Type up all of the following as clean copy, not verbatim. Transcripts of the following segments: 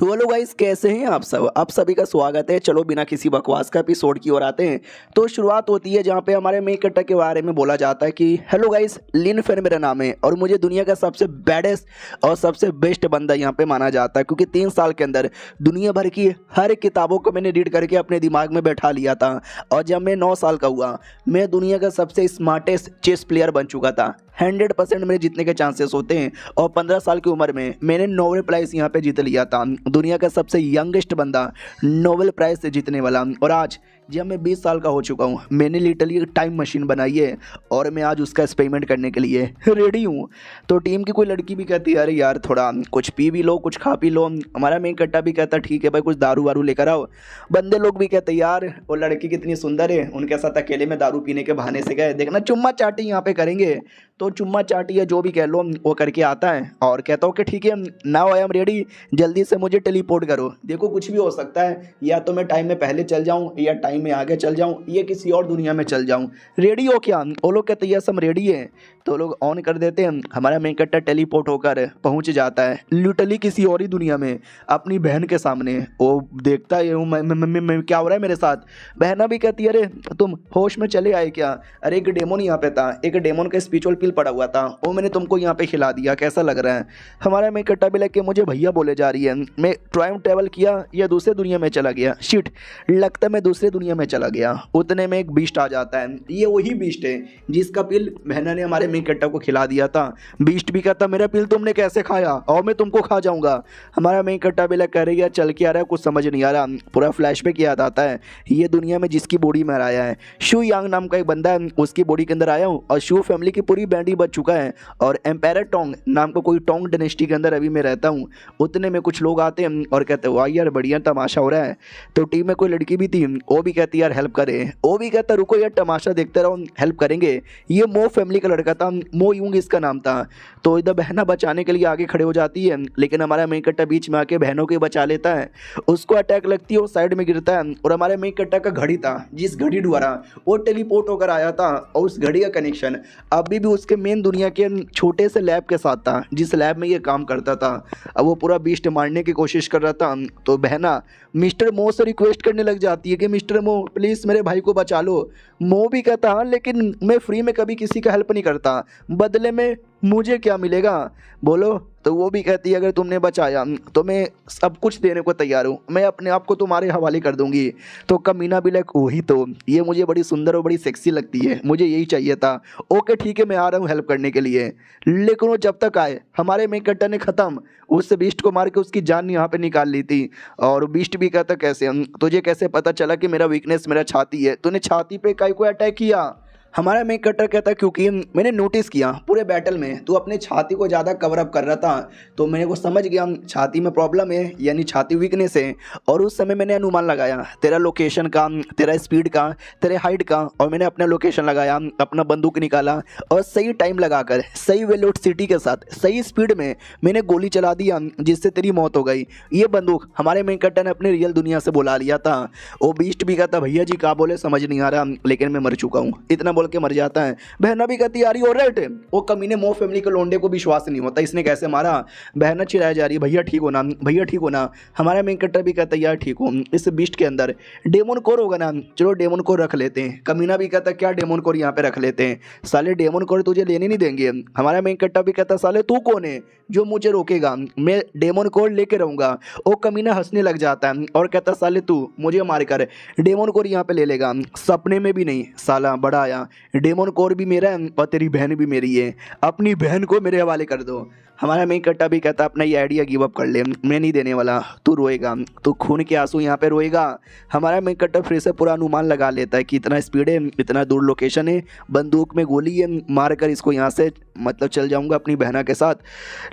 तो hello guys, कैसे हैं आप सब। आप सभी का स्वागत है। चलो बिना किसी बकवास का एपिसोड की ओर आते हैं। तो शुरुआत होती है जहाँ पे हमारे मेन कैरेक्टर के बारे में बोला जाता है कि हेलो गाइस, लिन फेन मेरा नाम है और मुझे दुनिया का सबसे बैडेस्ट और सबसे बेस्ट बंदा यहाँ पे माना जाता है, क्योंकि 3 साल के अंदर दुनिया भर की हर किताबों को मैंने रीड करके अपने दिमाग में बैठा लिया था। और जब मैं 9 साल का हुआ, मैं दुनिया का सबसे स्मार्टेस्ट चेस प्लेयर बन चुका था। 100% मेरे जीतने के चांसेस होते हैं। और 15 साल की उम्र में मैंने नोबेल प्राइज़ यहाँ पे जीत लिया था। दुनिया का सबसे यंगेस्ट बंदा नोबेल प्राइज़ से जीतने वाला। और आज जब मैं 20 साल का हो चुका हूँ, मैंने लिटरली एक टाइम मशीन बनाई है और मैं आज उसका एक्सपेरिमेंट करने के लिए रेडी हूँ। तो टीम की कोई लड़की भी कहती है अरे यार थोड़ा कुछ पी भी लो, कुछ खा पी लो। हमारा मेन कट्टा भी कहता ठीक है भाई, कुछ दारू वारू लेकर आओ। बंदे लोग भी कहते यार वो लड़की कितनी सुंदर है, उनके साथ अकेले में दारू पीने के बहाने से गए, देखना चुम्मा चाटी यहाँ पे करेंगे। तो चुम्मा चाटी या जो भी कह लो वो करके आता है और कहता हूँ कि ठीक है नाउ आई एम रेडी, जल्दी से मुझे टेलीपोर्ट करो। देखो कुछ भी हो सकता है, या तो मैं टाइम में पहले चल जाऊँ या टाइम में आगे चल जाऊँ या किसी और दुनिया में चल जाऊँ। रेडी हो क्या? वो लोग कहते हैं हम रेडी है। तो लोग ऑन कर देते हैं। हमारा मेन कैरेक्टर टेलीपोर्ट होकर पहुँच जाता है लिटरली किसी और ही दुनिया में अपनी बहन के सामने। वो देखता है मैं क्या हो रहा है मेरे साथ। बहना भी कहती है अरे तुम होश में चले आए क्या? अरे एक डेमोन यहाँ पे था, एक डेमोन का स्पिरिचुअल पिल पड़ा हुआ था, वो मैंने तुमको यहाँ पे खिला दिया, कैसा लग रहा है? हमारा मेन कैरेक्टर भी लग के मुझे भैया बोले जा रही है। मैं टाइम ट्रैवल किया या दूसरे दुनिया में चला गया? शिट, लगता है मैं दूसरे दुनिया में चला गया। उतने में एक बीस्ट आ जाता है। ये वही बीस्ट है जिसका पिल बहना ने हमारे मेन कैरेक्टर को खिला दिया था। बीस्ट भी कहता मेरा पिल तुमने कैसे खाया और मैं तुमको खा जाऊंगा। हमारा मेन कैरेक्टर भी लग कह रही है चल के आ रहा है, कुछ समझ नहीं आ रहा। पूरा फ्लैशबैक याद आता है ये दुनिया में जिसकी बॉडी में आया है। शू यांग नाम का एक बंदा है, उसकी बॉडी के अंदर आया हूँ और शू फैमिली की पूरी बैंडी बच चुका है। और एम्पायर टोंग नाम का कोई टोंग डायनेस्टी के अंदर अभी मैं रहता हूँ। उतने में कुछ लोग आते हैं और कहते हैं वाह यार बढ़िया तमाशा हो रहा है। तो टीम में कोई लड़की भी थी, वो भी कहती यार हेल्प करे। वो भी कहता रुको यार तमाशा देखते रहो, हेल्प करेंगे। ये मो फैमिली का लड़का था, मो यूंग इसका नाम था। तो इधर बहना बचाने के लिए आगे खड़े हो जाती है, लेकिन हमारा मेन कट्टा बीच में आके बहनों को बचा लेता है। उसको अटैक लगती है, वो साइड में गिरता है। और हमारे मेन कट्टा का घड़ी था, जिस घड़ी द्वारा वो टेलीपोर्ट होकर आया था, और उस घड़ी का कनेक्शन अभी भी उसके मेन दुनिया के छोटे से लैब के साथ था जिस लैब में ये काम करता था। अब वो पूरा बीस्ट मारने की कोशिश कर रहा था। तो बहना मिस्टर मो से रिक्वेस्ट करने लग जाती है कि मिस्टर मो प्लीज़ मेरे भाई को बचा लो। मो भी कहता हाँ लेकिन मैं फ्री में कभी किसी का हेल्प नहीं करता, बदले में मुझे क्या मिलेगा बोलो? तो वो भी कहती है अगर तुमने बचाया तो मैं सब कुछ देने को तैयार हूँ, मैं अपने आप को तुम्हारे हवाले कर दूंगी। तो कमीना भी लाइक वही तो, ये मुझे बड़ी सुंदर और बड़ी सेक्सी लगती है, मुझे यही चाहिए था। ओके ठीक है मैं आ रहा हूँ हेल्प करने के लिए। लेकिन वो जब तक आए हमारे मेन कैरेक्टर ने ख़त्म उस बीस्ट को मार के उसकी जान यहाँ पे निकाल ली थी। और बीस्ट भी कहता कैसे तुझे कैसे पता चला कि मेरा वीकनेस मेरा छाती है, तूने छाती पे काहे को अटैक किया? हमारा मेन कैरेक्टर कहता है क्योंकि मैंने नोटिस किया पूरे बैटल में तू अपने छाती को ज़्यादा कवर अप कर रहा था, तो मेरे को समझ गया छाती में प्रॉब्लम है, यानी छाती वीकनेस है। और उस समय मैंने अनुमान लगाया तेरा लोकेशन का, तेरा स्पीड का, तेरे हाइट का, और मैंने अपना लोकेशन लगाया, अपना बंदूक निकाला और सही टाइम लगाकर सही वेलोसिटी के साथ सही स्पीड में मैंने गोली चला दिया जिससे तेरी मौत हो गई। ये बंदूक हमारे मेन कैरेक्टर ने अपने रियल दुनिया से बुला लिया था। वो बीस्ट भी कहता भैया जी क्या बोले समझ नहीं आ रहा, लेकिन मैं मर चुका हूँ, इतना के मर जाता है। बहना भी कहती यार यू राइट, वो कमीने मो फैमिली के लोंडे को विश्वास नहीं होता इसने कैसे मारा। बहना चिल्लाया जा रही है भैया ठीक हो ना, भैया ठीक हो ना। हमारा मेन कैरेक्टर भी कहता है यार ठीक हो, इस बीस्ट के अंदर डेमोन कोर होगा ना, चलो डेमोन कोर रख लेते हैं। कमीना भी कहता क्या डेमोन कोर यहाँ पे रख लेते हैं, साले डेमोन कोर तुझे लेने नहीं देंगे। हमारा मेन कैरेक्टर भी कहता साले तू कौन है जो मुझे रोकेगा, मैं डेमोन कोर लेके रहूंगा। वो कमीना हंसने लग जाता है और कहता साले तू मुझे मारकर डेमोन कोर यहाँ पे ले लेगा, सपने में भी नहीं साला, बड़ा आया डेमोन कोर भी मेरा है और तेरी बहन भी मेरी है, अपनी बहन को मेरे हवाले कर दो। हमारा मेन कट्टा भी कहता अपना ये आइडिया गिव अप कर ले, मैं नहीं देने वाला, तू रोएगा, तू खून के आंसू यहाँ पे रोएगा। हमारा मेन कट्टा फिर से पूरा अनुमान लगा लेता है कि इतना स्पीड है, इतना दूर लोकेशन है, बंदूक में गोली है, मार कर इसको यहाँ से मतलब चल जाऊँगा अपनी बहना के साथ।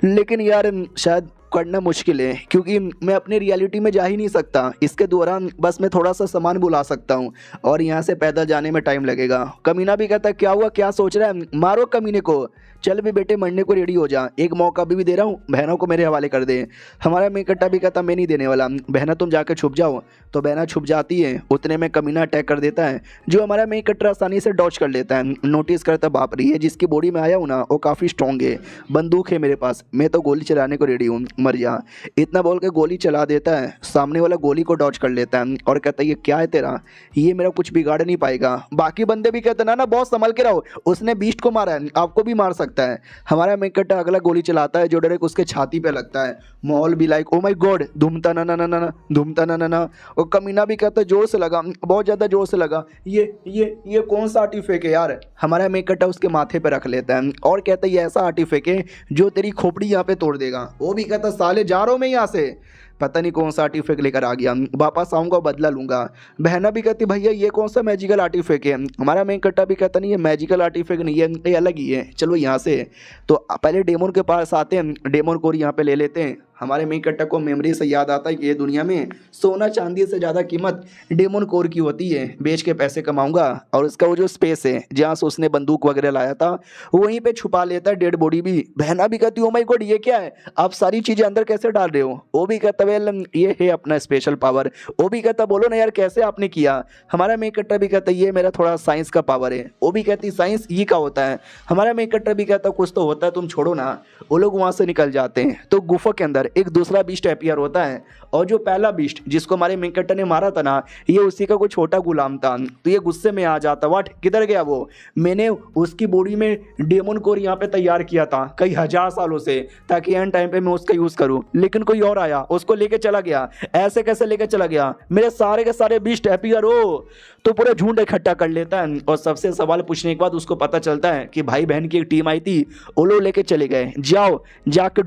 लेकिन यार शायद करना मुश्किल है क्योंकि मैं अपने रियलिटी में जा ही नहीं सकता, इसके दौरान बस मैं थोड़ा सा सामान बुला सकता हूँ और यहाँ से पैदल जाने में टाइम लगेगा। कमीना भी कहता है क्या हुआ क्या सोच रहा है, मारो कमीने को, चल भी बेटे मरने को रेडी हो जा, एक मौका अभी भी दे रहा हूँ, बहनों को मेरे हवाले कर दे। हमारा मेन कट्टा भी कहता मैं नहीं देने वाला, बहना तुम जाकर छुप जाओ। तो बहना छुप जाती है, उतने में कमीना अटैक कर देता है जो हमारा मेन कट्टा आसानी से डॉच कर लेता है। नोटिस करता बाप रे, ये जिसकी बॉडी में आया हूँ ना वो काफ़ी स्ट्रॉन्ग है, बंदूक है मेरे पास, मैं तो गोली चलाने को रेडी हूँ, मर जा। इतना बोल के गोली चला देता है, सामने वाला गोली को डॉच कर लेता है और कहता है ये क्या है तेरा, ये मेरा कुछ बिगाड़ नहीं पाएगा। बाकी बंदे भी कहते ना बहुत संभल के रहो, उसने बीस्ट को मारा है, आपको भी मार सकता है। हमारा मेन कट्टा अगला गोली चलाता है जो डायरेक्ट उसके छाती पे लगता है। माहौल भी लाइक ओ माय गॉड, धूमता ना ना ना ना धूमता ना ना ना। और कमीना भी कहता है जोर से लगा, बहुत ज़्यादा जोर से लगा, ये कौन सा आर्टिफैक्ट है यार। हमारा मेन कट्टा उसके माथे पे रख लेता है और कहता है ये ऐसा आर्टिफैक्ट है जो तेरी खोपड़ी यहाँ पे तोड़ देगा। वो भी कहता साले जा रहा हूँ मैं यहाँ से, पता नहीं कौन सा आर्टिफैक्ट लेकर आ गया, वापस आऊँगा बदला लूँगा। बहना भी कहती भैया ये कौन सा मैजिकल आर्टिफैक्ट है। हमारा मेन कट्टा भी कहता नहीं ये मैजिकल आर्टिफैक्ट नहीं है, ये अलग ही है, चलो यहाँ से। तो पहले डेमन के पास आते हैं, डेमन कोर यहाँ पे ले लेते हैं। हमारे मेन कट्टा को मेमोरी से याद आता है कि ये दुनिया में सोना चांदी से ज़्यादा कीमत डेमन कोर की होती है, बेच के पैसे कमाऊंगा। और उसका वो जो स्पेस है जहाँ से उसने बंदूक वगैरह लाया था वहीं पे छुपा लेता है डेड बॉडी भी। बहना भी कहती ओ माय गॉड ये क्या है, आप सारी चीज़ें अंदर कैसे डाल रहे हो। वो भी कहता वेल ये है अपना स्पेशल पावर। वो भी कहता बोलो ना यार कैसे आपने किया। हमारा मेन कट्टा भी कहता ये मेरा थोड़ा साइंस का पावर है। वो भी कहती साइंस ये क्या होता है। हमारा मेन कट्टा भी कहता कुछ तो होता है, तुम छोड़ो ना। वो लोग वहाँ से निकल जाते हैं तो गुफा के अंदर एक दूसरा बीस्ट अपीयर होता है और जो पहला बीस्ट जिसको हमारे मेन कट्टा ने मारा था ना ये उसी का कोई छोटा गुलाम था। तो ये गुस्से में आ जाता व्हाट किधर गया वो, मैंने उसकी बॉडी में डेमन कोर यहाँ पे तैयार किया था कई हजार सालों से ताकि एंड टाइम पे मैं उसका यूज करूं, लेकिन कोई और आया उसको लेके चला गया। ऐसे कैसे लेके चला गया, मेरे सारे के सारे बीस्ट अपीयर हो। तो पूरा झुंड इकट्ठा कर लेता है और सबसे सवाल पूछने के बाद उसको पता चलता है कि भाई बहन की एक टीम आई थी, वो लोग लेके चले गए, जाओ जाके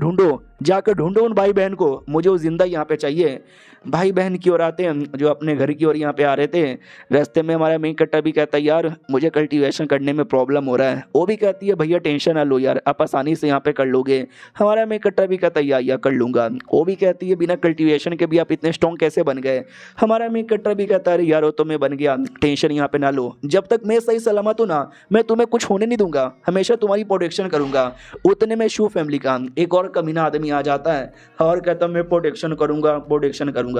ढूंढो उन भाई बहन को, मुझे वो जिंदा यहाँ पे चाहिए। भाई बहन की ओर आते हैं जो अपने घर की ओर यहाँ पे आ रहे थे। रास्ते में हमारा मेन कट्टा भी कहता है यार मुझे कल्टीवेशन करने में प्रॉब्लम हो रहा है। वो भी कहती है भैया टेंशन ना लो यार, आप आसानी से यहाँ पे कर लोगे। हमारा मेन कट्टा भी कहता है या कर लूँगा। वो भी कहती है बिना कल्टीवेशन के भी आप इतने स्ट्रॉन्ग कैसे बन गए। हमारा मेन कट्टा भी कहता है अरे यार वो तो मैं बन गया, टेंशन यहाँ पे ना लो, जब तक मैं सही सलामत हूँ ना मैं तुम्हें कुछ होने नहीं दूंगा, हमेशा तुम्हारी प्रोटेक्शन करूंगा। उतने में शू फैमिली का एक और कमीना आदमी आ जाता है और कहता मैं प्रोटेक्शन करूंगा।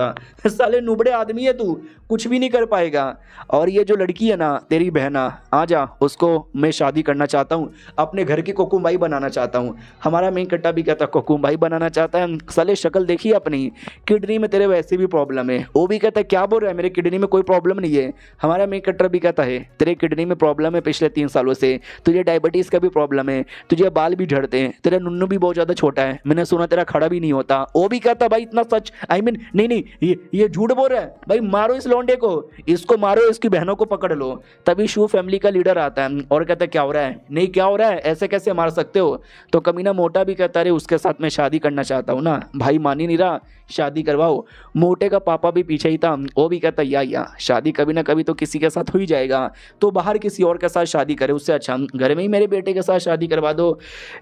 साले नुबड़े आदमी है तू, कुछ भी नहीं कर पाएगा। और ये जो लड़की है ना तेरी बहना, आ जा, उसको मैं शादी करना चाहता हूँ, अपने घर की कोकुमबाई बनाना चाहता हूँ। हमारा मेन कट्टा भी कहता कोकुमबाई बनाना चाहता है। साले शक्ल देखी अपनी, किडनी में तेरे वैसे भी प्रॉब्लम है। वो भी कहता है क्या बोल रहा है, मेरे किडनी में कोई प्रॉब्लम नहीं है। हमारा मेन कट्टा भी कहता है तेरे किडनी में प्रॉब्लम है पिछले 3 सालों से, तुझे डायबिटीज का भी प्रॉब्लम है, तुझे बाल भी झड़ते हैं, तेरा नुन्नू भी बहुत ज्यादा छोटा है, मैंने सुना तेरा खड़ा भी नहीं होता। वो भी कहता भाई इतना सच, आई मीन नहीं ये झूठ बोल रहा है भाई, मारो इस लौंडे को, इसको मारो, इसकी बहनों को पकड़ लो। तभी शू फैमिली का लीडर आता है और कहता है क्या हो रहा है, नहीं क्या हो रहा है, ऐसे कैसे मार सकते हो। तो कमीना मोटा भी कहता है उसके साथ मैं शादी करना चाहता हूँ ना, भाई मान ही नहीं रहा, शादी करवाओ। मोटे का पापा भी पीछे ही था, वो भी कहता या शादी कभी ना कभी तो किसी के साथ हो ही जाएगा, तो बाहर किसी और के साथ शादी करे, उससे अच्छा घर में ही मेरे बेटे के साथ शादी करवा दो।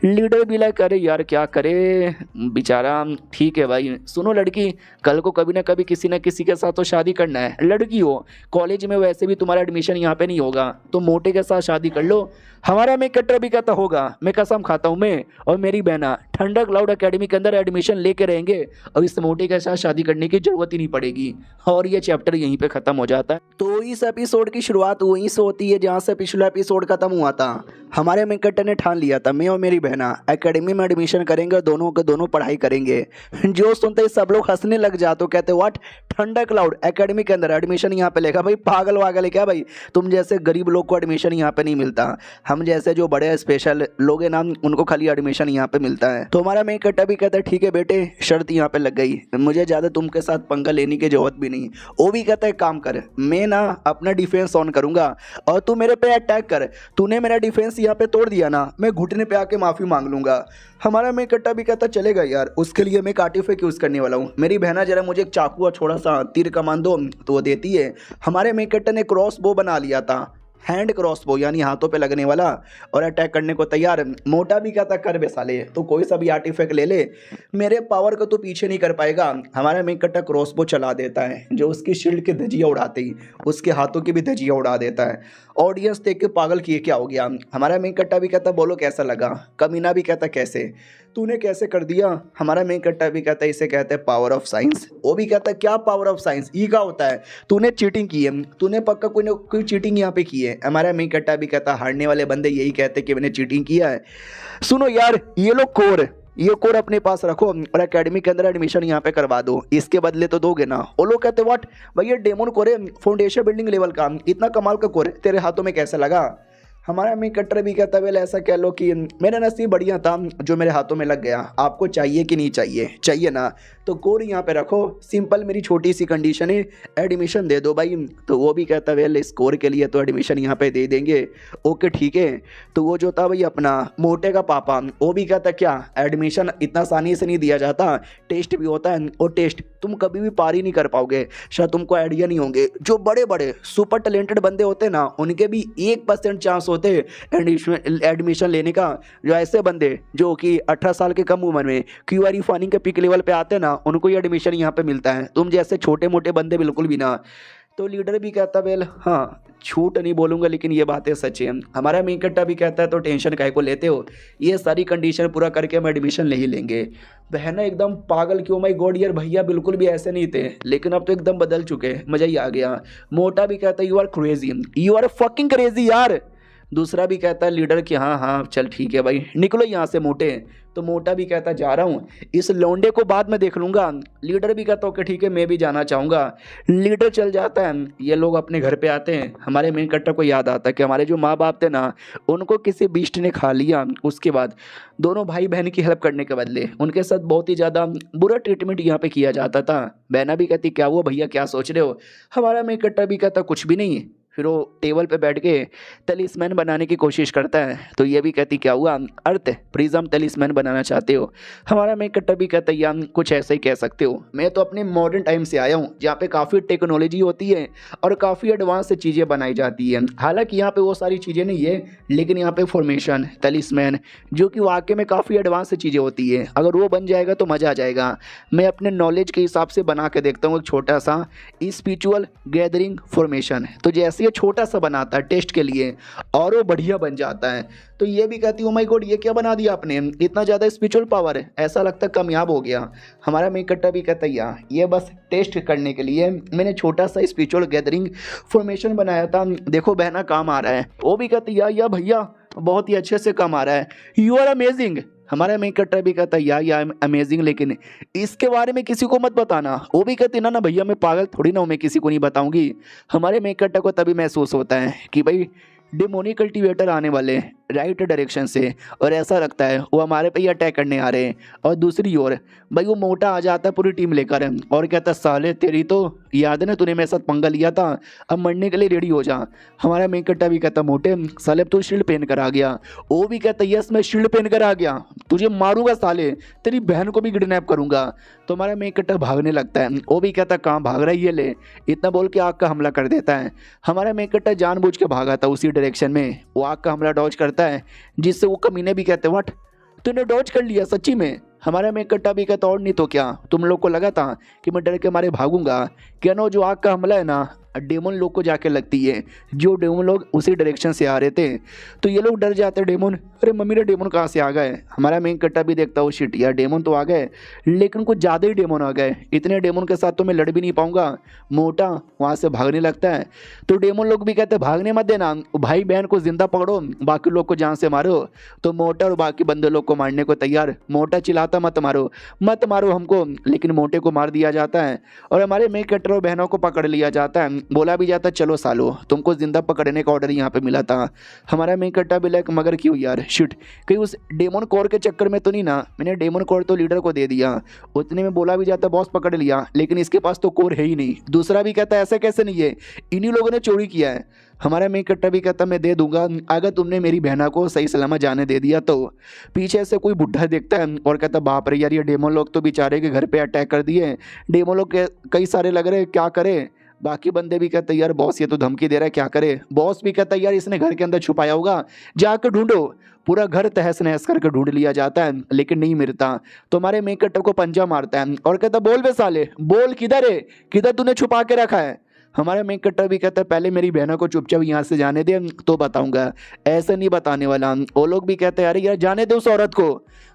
लीडर भी लाइक करे यार क्या करे बेचारा, ठीक है भाई सुनो लड़की, कल को कभी ना कभी किसी ना किसी के साथ तो शादी करना है, लड़की हो, कॉलेज में वैसे भी तुम्हारा एडमिशन यहाँ पे नहीं होगा, तो मोटे के साथ शादी कर लो। हमारा मेन कट्टा भी कहता होगा, मैं कसम खाता हूँ मैं और मेरी बहना ठंडा क्लाउड एकेडमी के अंदर एडमिशन लेके रहेंगे और इस मोटे के साथ शादी करने की जरूरत ही नहीं पड़ेगी। और ये चैप्टर यहीं पे खत्म हो जाता है। तो इस एपिसोड की शुरुआत वहीं से होती है जहाँ से पिछला एपिसोड खत्म हुआ था। हमारे मेन कट्टा ने ठान लिया था मैं और मेरी बहना एकेडमी में एडमिशन करेंगे, दोनों के दोनों पढ़ाई करेंगे। जो सुनते ही सब लोग हंसने लग जाते, कहते व्हाट, ठंडा क्लाउड एकेडमी के अंदर एडमिशन यहाँ पे लेगा, भाई पागल वागल है क्या भाई, तुम जैसे गरीब लोग को एडमिशन यहाँ पे नहीं मिलता, हम जैसे जो बड़े स्पेशल लोग हैं ना उनको खाली एडमिशन यहाँ पे मिलता है। तो हमारा मेन कट्टा भी कहता है ठीक है बेटे, शर्त यहाँ पे लग गई, मुझे ज़्यादा तुमके साथ पंगा लेने की जरूरत भी नहीं। वो भी कहता है काम कर, मैं ना अपना डिफेंस ऑन करूंगा और तू मेरे पे अटैक कर, तूने मेरा डिफेंस यहाँ पे तोड़ दिया ना, मैं घुटने पे आके माफ़ी मांग लूंगा। हमारा मेन कट्टा भी कहता चलेगा यार, उसके लिए मैं एक आर्टिफैक्ट यूज़ करने वाला हूँ, मेरी बहना जरा मुझे एक चाकू और छोटा सा तीर कमान दो, तो वो देती है। हमारे मेन कट्टा ने क्रॉस बो बना लिया था, हैंड क्रॉसबो यानी हाथों पे लगने वाला और अटैक करने को तैयार। मोटा भी कहता कर बे साले, तो कोई सा भी आर्टिफैक्ट ले ले, मेरे पावर को तो पीछे नहीं कर पाएगा। हमारा मेन कट्टा क्रॉसबो चला देता है जो उसकी शील्ड की धजिया उड़ाते ही उसके हाथों की भी धजिया उड़ा देता है। ऑडियंस देख के पागल किए क्या हो गया। हमारा मेन कट्टा भी कहता बोलो कैसा लगा। कमीना भी कहता कैसे, तूने कैसे कर दिया। हमारा मेन कट्टा भी कहता इसे कहते हैं पावर ऑफ साइंस। वो भी कहता क्या पावर ऑफ साइंस, ये क्या होता है, तूने चीटिंग की है, तूने पक्का कोई ना कोई चीटिंग यहाँ पे की है। हमारा मेन कट्टा भी कहता हारने वाले बंदे यही कहते कि मैंने चीटिंग किया है। सुनो यार, ये कोर अपने पास रखो और एकेडमी के अंदर एडमिशन यहाँ पे करवा दो, इसके बदले तो दोगे ना। वो लोग कहते व्हाट भैया, डेमन कोर है, फाउंडेशन बिल्डिंग लेवल का, इतना कमाल का कोर है, तेरे हाथों में कैसे लगा। हमारा मेन कट्टर भी कहता वेल ऐसा कह लो कि मेरा नसीब बढ़िया था जो मेरे हाथों में लग गया। आपको चाहिए कि नहीं चाहिए, चाहिए ना, तो कोर यहाँ पे रखो, सिंपल मेरी छोटी सी कंडीशन है, एडमिशन दे दो भाई। तो वो भी कहता वेल स्कोर के लिए तो एडमिशन यहाँ पे दे देंगे, ओके ठीक है। तो वो जो था भाई अपना मोटे का पापा, वो भी कहता क्या एडमिशन इतना आसानी से नहीं दिया जाता, टेस्ट भी होता है, और टेस्ट तुम कभी भी पार ही नहीं कर पाओगे, शायद तुमको आइडिया नहीं होंगे। जो बड़े बड़े सुपर टैलेंटेड बंदे होते हैं ना, उनके भी 1% चांस होते एडमिशन लेने का। जो ऐसे बंदे जो कि 18 साल के कम उम्र में क्यूआर फाइनिंग के पिक लेवल पे आते हैं ना, उनको ही एडमिशन यहाँ पे मिलता है। तुम जैसे छोटे मोटे बंदे बिल्कुल भी ना। तो लीडर भी कहता वेल हाँ, झूठ नहीं बोलूँगा लेकिन ये बातें सच है। हमारा मेन कट्टा भी कहता है तो टेंशन काहे को लेते हो, ये सारी कंडीशन पूरा करके हम एडमिशन ले ही लेंगे। बहना एकदम पागल, क्यों माय गॉड यार, भैया बिल्कुल भी ऐसे नहीं थे लेकिन अब तो एकदम बदल चुके, मज़ा ही आ गया। मोटा भी कहता है you are crazy, you are fucking crazy यार। दूसरा भी कहता है लीडर कि हाँ हाँ चल ठीक है भाई, निकलो यहाँ से मोटे। तो मोटा भी कहता जा रहा हूँ, इस लौंडे को बाद में देख लूँगा। लीडर भी कहता ओके ठीक है, मैं भी जाना चाहूँगा। लीडर चल जाता है, ये लोग अपने घर पे आते हैं। हमारे मेन कट्टर को याद आता है कि हमारे जो माँ बाप थे ना, उनको किसी बीस्ट ने खा लिया। उसके बाद दोनों भाई बहन की हेल्प करने के बदले उनके साथ बहुत ही ज़्यादा बुरा ट्रीटमेंट यहाँ पे किया जाता था। बहना भी कहती क्या हुआ भैया, क्या सोच रहे हो। हमारा मेन कट्टर भी कहता कुछ भी नहीं। फिर वो टेबल पे बैठ के तलिस्मैन बनाने की कोशिश करता है। तो ये भी कहती क्या हुआ, अर्थ प्रिज्म तलिस्मैन बनाना चाहते हो। हमारा मेन कट्टर भी कहता है यार कुछ ऐसा ही कह सकते हो, मैं तो अपने मॉडर्न टाइम से आया हूँ जहाँ पे काफ़ी टेक्नोलॉजी होती है और काफ़ी एडवांस से चीज़ें बनाई जाती हैं। हालांकि यहाँ पे वो सारी चीज़ें नहीं है, लेकिन यहाँ पे फॉर्मेशन तलिस्मैन जो कि वाकई में काफ़ी एडवांस से चीज़ें होती है, अगर वो बन जाएगा तो मज़ा आ जाएगा। मैं अपने नॉलेज के हिसाब से बना के देखता हूँ एक छोटा सा स्पिरिचुअल गैदरिंग फॉर्मेशन। तो जैसे ये छोटा सा बनाता है टेस्ट के लिए और वो बढ़िया बन जाता है। तो ये भी कहती हूँ माय गॉड ये क्या बना दिया आपने, इतना ज़्यादा स्पिरिचुअल पावर है, ऐसा लगता है कामयाब हो गया। हमारा मेन कट्टा भी कहता है यार ये बस टेस्ट करने के लिए मैंने छोटा सा स्पिरिचुअल गैदरिंग फॉर्मेशन बनाया था, देखो बहना काम आ रहा है। वो भी कहती है या भैया बहुत ही अच्छे से काम आ रहा है, यू आर अमेजिंग। हमारा मेन कट्टर भी कहता है यार अमेजिंग, लेकिन इसके बारे में किसी को मत बताना। वो भी कहती ना भैया मैं पागल थोड़ी ना हूँ, मैं किसी को नहीं बताऊंगी। हमारे मेन कट्टर को तभी महसूस होता है कि भाई डेमोनिक कल्टीवेटर आने वाले राइट डायरेक्शन से, और ऐसा लगता है वो हमारे पे ही अटैक करने आ रहे हैं। और दूसरी ओर भाई वो मोटा आ जाता है पूरी टीम लेकर और कहता साले तेरी तो याद है ना, तूने मेरे साथ पंगा लिया था, अब मरने के लिए रेडी हो जा। हमारा मेन कट्टा भी कहता मोटे साले तू शील्ड पहन कर आ गया। वो भी कहता यस मैं शील्ड पहन कर आ गया, तुझे मारूंगा साले, तेरी बहन को भी किडनैप करूंगा। तो हमारा मेन कट्टा भागने लगता है। वो भी कहता कहाँ भाग रहा है ये ले, इतना बोल के आग का हमला कर देता है। हमारा मेन कट्टा जानबूझ के भागा था उसी डायरेक्शन में, वो आग का हमला डॉज करता है, जिससे वो कमीने भी कहते व्हाट तूने डॉज कर लिया सच्ची में। हमारा मेन कट्टा भी कहता और नहीं तो क्या, तुम लोग को लगा था कि मैं डर के मारे भागूंगा, क्या नो जो आग का हमला है ना डेमन लोग को जाके लगती है, जो डेमन लोग उसी डायरेक्शन से आ रहे थे। तो ये लोग डर जाते हैं, डेमन अरे मम्मी ने डेमन कहाँ से आ गए। हमारा मेन कट्टा भी देखता हो शिट यार डेमन तो आ गए, लेकिन कुछ ज़्यादा ही डेमन आ गए, इतने डेमन के साथ तो मैं लड़ भी नहीं पाऊंगा। मोटा वहाँ से भागने लगता है। तो डेमन लोग भी कहते हैं भागने मत देना, भाई बहन को जिंदा पकड़ो, बाकी लोग को जान से मारो। तो मोटा और बाकी बंदे लोग को मारने को तैयार। मोटा चिल्लाता मत मारो मत मारो हमको, लेकिन मोटे को मार दिया जाता है और हमारे मेन कट्टर और बहनों को पकड़ लिया जाता है। बोला भी जाता चलो सालो तुमको जिंदा पकड़ने का ऑर्डर यहाँ पे मिला था। हमारा मेन कट्टा भी लाइक मगर क्यों यार शिट, कहीं उस डेमन कोर के चक्कर में तो नहीं ना, मैंने डेमन कोर तो लीडर को दे दिया। उतने में बोला भी जाता बॉस पकड़ लिया, लेकिन इसके पास तो कोर है ही नहीं। दूसरा भी कहता ऐसा कैसे नहीं है, इन्हीं लोगों ने चोरी किया है। हमारा मेन कट्टा भी कहता मैं दे दूंगा अगर तुमने मेरी बहना को सही सलामत जाने दे दिया तो। पीछे से कोई बुढ़ा देखता है और कहता बाप रे यार ये डेमन लोग तो बेचारे के घर पे अटैक कर दिए, डेमन लोग कई सारे लग रहे क्या करे। बाकी बंदे भी कहते यार बॉस ये तो धमकी दे रहा है, क्या करे। बॉस भी कहता यार इसने घर के अंदर छुपाया होगा, जाकर ढूंढो। पूरा घर तहस नहस करके ढूंढ लिया जाता है लेकिन नहीं मिलता। तो हमारे मेन कट्टर को पंजा मारता है और कहता बोल बे साले, बोल किधर है, किधर तूने छुपा के रखा है। हमारा मेन कट्टर भी कहता है पहले मेरी बहनों को चुपचाप यहाँ से जाने दे तो बताऊंगा, ऐसे नहीं बताने वाला। वो लोग भी कहते हैं अरे यार जाने दे उस औरत को।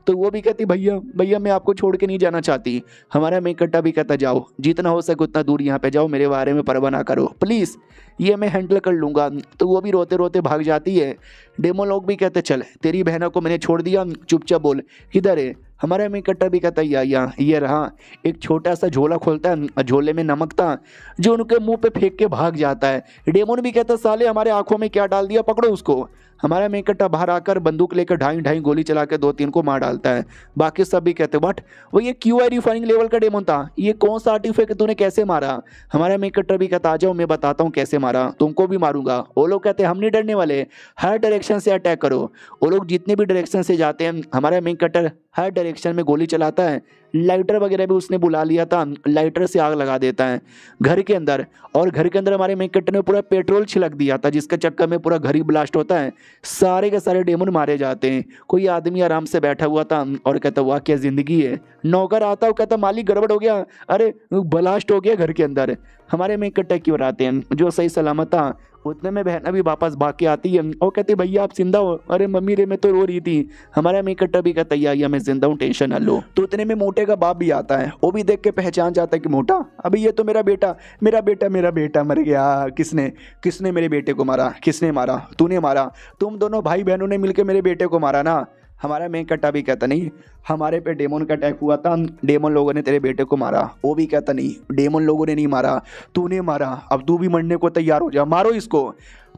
तो वो भी कहती भैया भैया मैं आपको छोड़ के नहीं जाना चाहती। हमारा मेन कट्टा भी कहता जाओ, जितना हो सके उतना दूर यहाँ पे जाओ, मेरे बारे में परवाह ना करो प्लीज़, ये मैं हैंडल कर लूँगा। तो वो भी रोते रोते भाग जाती है। डेमो लोग भी कहते चल तेरी बहनों को मैंने छोड़ दिया, चुपचाप बोल किधर है। हमारा मेन कट्टा भी कहता या ये रहा। एक छोटा सा झोला खोलता है, झोले में नमक था जो उनके मुंह पे फेंक के भाग जाता है। डेमोन भी कहता साले हमारे आंखों में क्या डाल दिया, पकड़ो उसको। हमारा मेन कट्टा बाहर आकर बंदूक लेकर ढाई ढाई गोली चला के 2-3 को मार डालता है। बाकी सब भी कहते व्हाट, वो ये क्यूआई रिफाइनिंग लेवल का डेमोन था, ये कौन सा आर्टिफैक्ट तूने कैसे मारा। हमारा मेन कट्टा भी कहता आ जाओ मैं बताता हूँ कैसे मारा, तुमको भी मारूंगा। वो लोग कहते हम नहीं डरने वाले, हर डायरेक्शन से अटैक करो। वो लोग जितने भी डायरेक्शन से जाते हैं हमारा मेन कट्टर हर डायरेक्शन में गोली चलाता है। लाइटर वगैरह भी उसने बुला लिया था, लाइटर से आग लगा देता है घर के अंदर। और घर के अंदर हमारे मेन कट्टर ने पूरा पेट्रोल छिड़क दिया था जिसके चक्कर में पूरा घर ही ब्लास्ट होता है, सारे के सारे डेमन मारे जाते हैं। कोई आदमी आराम से बैठा हुआ था और कहता वाह क्या जिंदगी है। नौकर आता है कहता मालिक गड़बड़ हो गया, अरे ब्लास्ट हो गया घर के अंदर। हमारे मेन कट्टर की ओर आते हैं जो सही सलामत था। उतने में बहना भी वापस भाग के आती है और कहती भैया आप जिंदा हो। अरे मम्मी रे मैं तो रो रही थी। हमारा मेन कट्टर भी कहता है मैं जिंदा हूँ, टेंशन ना लो। तो उतने में मोटे का बाप भी आता है, वो भी देख के पहचान जाता है कि मोटा अभी ये तो मेरा बेटा मर गया। किसने किसने मेरे बेटे को मारा, किसने मारा, तूने मारा, तुम दोनों भाई बहनों ने मिलकर मेरे बेटे को मारा ना। हमारा मेन कट्टा भी कहता नहीं हमारे पे डेमन का अटैक हुआ था, डेमन लोगों ने तेरे बेटे को मारा। वो भी कहता नहीं डेमन लोगों ने नहीं मारा, तूने मारा, अब तू भी मरने को तैयार हो जा, मारो इसको।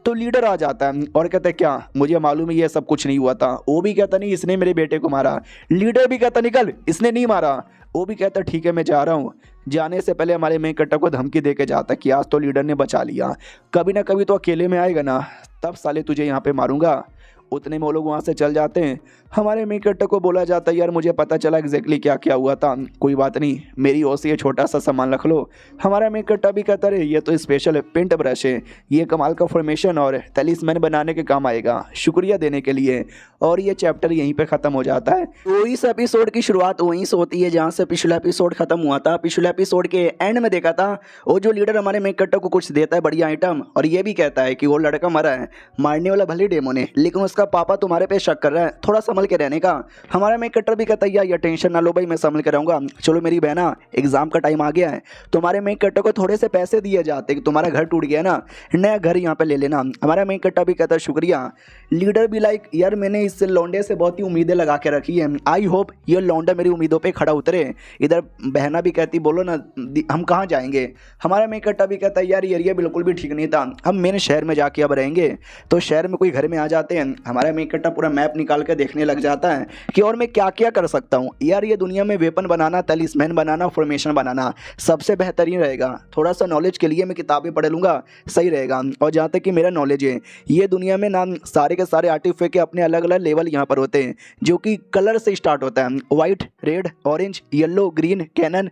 तो लीडर आ जाता है और कहता है क्या मुझे मालूम है ये सब कुछ नहीं हुआ था। वो भी कहता नहीं इसने मेरे बेटे को मारा। लीडर भी कहता निकल, इसने नहीं मारा। वो भी कहता ठीक है मैं जा रहा हूँ। जाने से पहले हमारे मेन कट्टा को धमकी दे के जाता कि आज तो लीडर ने बचा लिया, कभी ना कभी तो अकेले में आएगा ना, तब साले तुझे यहाँ पे मारूंगा। उतने में वो लोग वहाँ से चल जाते हैं। हमारे मेन कट्टर को बोला जाता है यार मुझे पता चला एग्जैक्टली क्या क्या हुआ था, कोई बात नहीं मेरी ओर से ये छोटा सा सामान रख लो। हमारा मेन कट्टर भी कहता है ये तो स्पेशल पेंट ब्रश है, ये कमाल का फॉर्मेशन और तलिस्मैन बनाने के काम आएगा, शुक्रिया देने के लिए। और ये चैप्टर यहीं पे ख़त्म हो जाता है। तो इस एपिसोड की शुरुआत वहीं से होती है जहाँ से पिछला एपिसोड खत्म हुआ था। पिछले एपिसोड के एंड में देखा था वो जो लीडर हमारे मेन कट्टर को कुछ देता है बढ़िया आइटम, और ये भी कहता है कि वो लड़का मरा है, मारने वाला भले डेमोन है लेकिन उसका पापा तुम्हारे पे शक कर रहा है, थोड़ा संभल के रहने का। हमारा मेन कट्टर भी कहता है या टेंशन ना लो भाई मैं संभल के रहूंगा, चलो मेरी बहना एग्जाम का टाइम आ गया है। तुम्हारे मेन कट्टर को थोड़े से पैसे दिए जाते कि तुम्हारा घर टूट गया ना, नया घर यहाँ पे ले लेना। हमारा मेन कट्टर भी कहता है शुक्रिया। लीडर भी लाइक यार मैंने इस लौंडे से बहुत ही उम्मीदें लगा के रखी है, आई होप ये लौंडा मेरी उम्मीदों पे खड़ा उतरे। इधर बहना भी कहती बोलो ना हम कहाँ जाएंगे। हमारा मेन कट्टर भी कहता है यार ये एरिया बिल्कुल भी ठीक नहीं था, हम मेन शहर में जाके अब रहेंगे। तो शहर में कोई घर में आ जाते हैं। हमारा मेन कट्टर पूरा मैप निकाल के देखने लग जाता है कि और मैं क्या क्या कर सकता हूँ। यार ये दुनिया में वेपन बनाना, तलिस्मैन बनाना, फॉर्मेशन बनाना सबसे बेहतरीन रहेगा। थोड़ा सा नॉलेज के लिए मैं किताबें पढ़ लूँगा, सही रहेगा। और जहाँ तक कि मेरा नॉलेज है ये दुनिया में ना सारे के सारे आर्टिफैक्ट के अपने अलग अलग लेवल यहाँ पर होते हैं जो कि कलर से स्टार्ट होता है, white, red, orange, yellow, green, कैनन,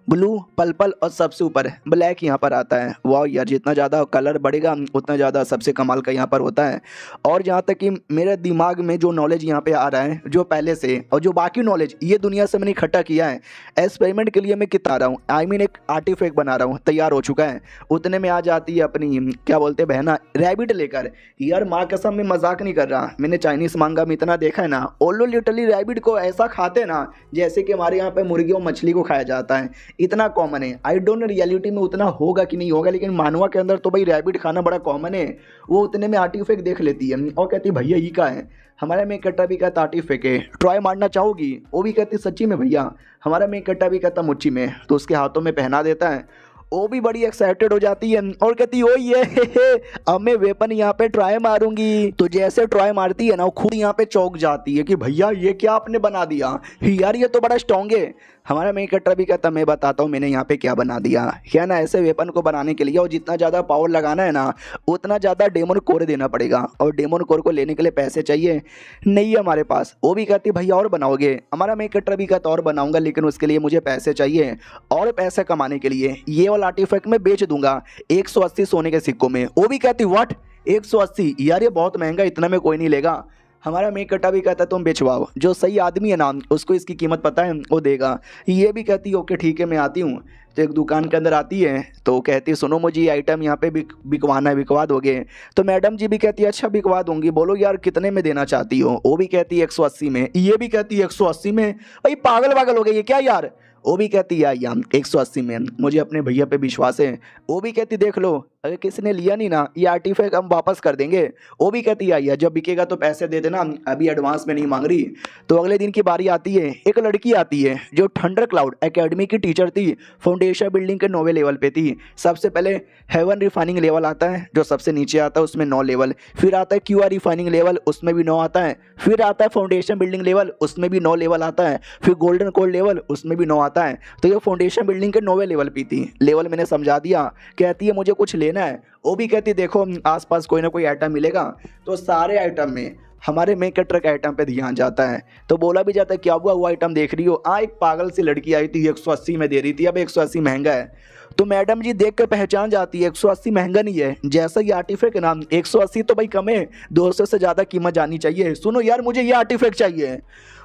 ब्लू, पर्पल और सबसे ऊपर ब्लैक यहाँ पर आता है। वाह यार जितना ज़्यादा कलर बढ़ेगा उतना ज़्यादा सबसे कमाल का यहाँ पर होता है। और जहाँ तक कि मेरे दिमाग में जो नॉलेज यहाँ पे आ रहा है जो पहले से, और जो बाकी नॉलेज ये दुनिया से मैंने इकट्ठा किया है एक्सपेरिमेंट के लिए मैं कितना रहा हूँ, आई मीन एक आर्टिफैक्ट बना रहा हूँ, तैयार हो चुका है। उतने में आ जाती है अपनी क्या बोलते हैं बहना रैबिट लेकर। यार माँ कसम मैं मजाक नहीं कर रहा, मैंने चाइनीज़ मांगा में इतना देखा है ना, ओलो लिटरली रैबिट को ऐसा खाते ना जैसे कि हमारे यहाँ पे मुर्गी और मछली को खाया जाता है, इतना कॉमन है। आई डोंट नो रियलिटी में उतना होगा कि नहीं होगा, लेकिन मानवा के अंदर तो भाई रैबिट खाना बड़ा कॉमन है। वो उतने में आर्टिफैक्ट देख लेती है और कहती भैया ये का है। हमारा मेन कट्टा भी कहता आर्टिफैक्ट है, ट्राई मारना चाहोगी। वो भी कहती सच्ची में भैया। हमारा मेन कट्टा भी कहता मुच्ची में, तो उसके हाथों में पहना देता है। वो भी बड़ी एक्साइटेड हो जाती है और कहती ओ ये अब मैं वेपन यहाँ पे ट्राई मारूंगी। तो जैसे ट्राई मारती है ना वो खुद यहाँ पे चौंक जाती है कि भैया ये क्या आपने बना दिया, यार ये तो बड़ा स्ट्रॉन्ग है। हमारा मेन कट्टर भी कहता मैं बताता हूँ मैंने यहाँ पे क्या बना दिया क्या ना। ऐसे वेपन को बनाने के लिए और जितना ज़्यादा पावर लगाना है ना उतना ज़्यादा डेमन कोर देना पड़ेगा, और डेमन कोर को लेने के लिए पैसे चाहिए नहीं है हमारे पास। वो भी कहती भैया और बनाओगे? हमारा मेन कट्टर भी कहता और बनाऊंगा, लेकिन उसके लिए मुझे पैसे चाहिए, और पैसे कमाने के लिए ये वाला आर्टिफैक्ट मैं बेच दूंगा 180 सोने के सिक्कों में। वो भी कहती व्हाट 180? यार ये बहुत महंगा, इतना में कोई नहीं लेगा। हमारा मेक कट्टा भी कहता है तुम बेचवाओ, जो सही आदमी है ना उसको इसकी कीमत पता है वो देगा। ये भी कहती है ओके ठीक है मैं आती हूँ। तो एक दुकान के अंदर आती है तो कहती है सुनो मुझे ये आइटम यहाँ पे बिकवाना है, बिकवा दोगे? तो मैडम जी भी कहती है अच्छा बिकवा दूंगी, बोलो यार कितने में देना चाहती हो? वो भी कहती है 180 में। ये भी कहती है 180 में? भाई पागल पागल हो गई ये क्या यार? वो भी कहती है या 180 में, मुझे अपने भैया पे विश्वास है। वो भी कहती देख लो अगर किसी ने लिया नहीं ना ये आर्टिफैक्ट हम वापस कर देंगे। वो भी कहती है या जब बिकेगा तो पैसे दे देना, अभी एडवांस में नहीं मांग रही। तो अगले दिन की बारी आती है, एक लड़की आती है जो थंडर क्लाउड एकेडमी की टीचर थी, फाउंडेशन बिल्डिंग के 9वें लेवल पे थी। सबसे पहले हेवन रिफाइनिंग लेवल आता है जो सबसे नीचे आता है, उसमें 9 लेवल, फिर आता है क्यूआर रिफाइनिंग लेवल उसमें भी 9 आता है, फिर आता है फाउंडेशन बिल्डिंग लेवल उसमें भी 9 लेवल आता है, फिर गोल्डन कोड लेवल उसमें भी 9 आता है। तो ये फाउंडेशन बिल्डिंग के 9वें लेवल पे थी। लेवल मैंने समझा दिया, कहती है मुझे कुछ लेना है। वो भी कहती देखो आसपास कोई ना कोई आइटम मिलेगा। तो सारे आइटम में हमारे मेक कटर के आइटम पे ध्यान जाता है। तो बोला भी जाता है क्या हुआ वो आइटम देख रही हो? एक पागल सी लड़की आई थी 180 में दे रही थी, अब 180 महंगा है। तो मैडम जी देख कर पहचान जाती है 180 महंगा नहीं है, जैसा ये आर्टिफैक्ट है ना 180 तो भाई कम है, 200 से ज़्यादा कीमत जानी चाहिए। सुनो यार मुझे ये आर्टिफैक्ट चाहिए।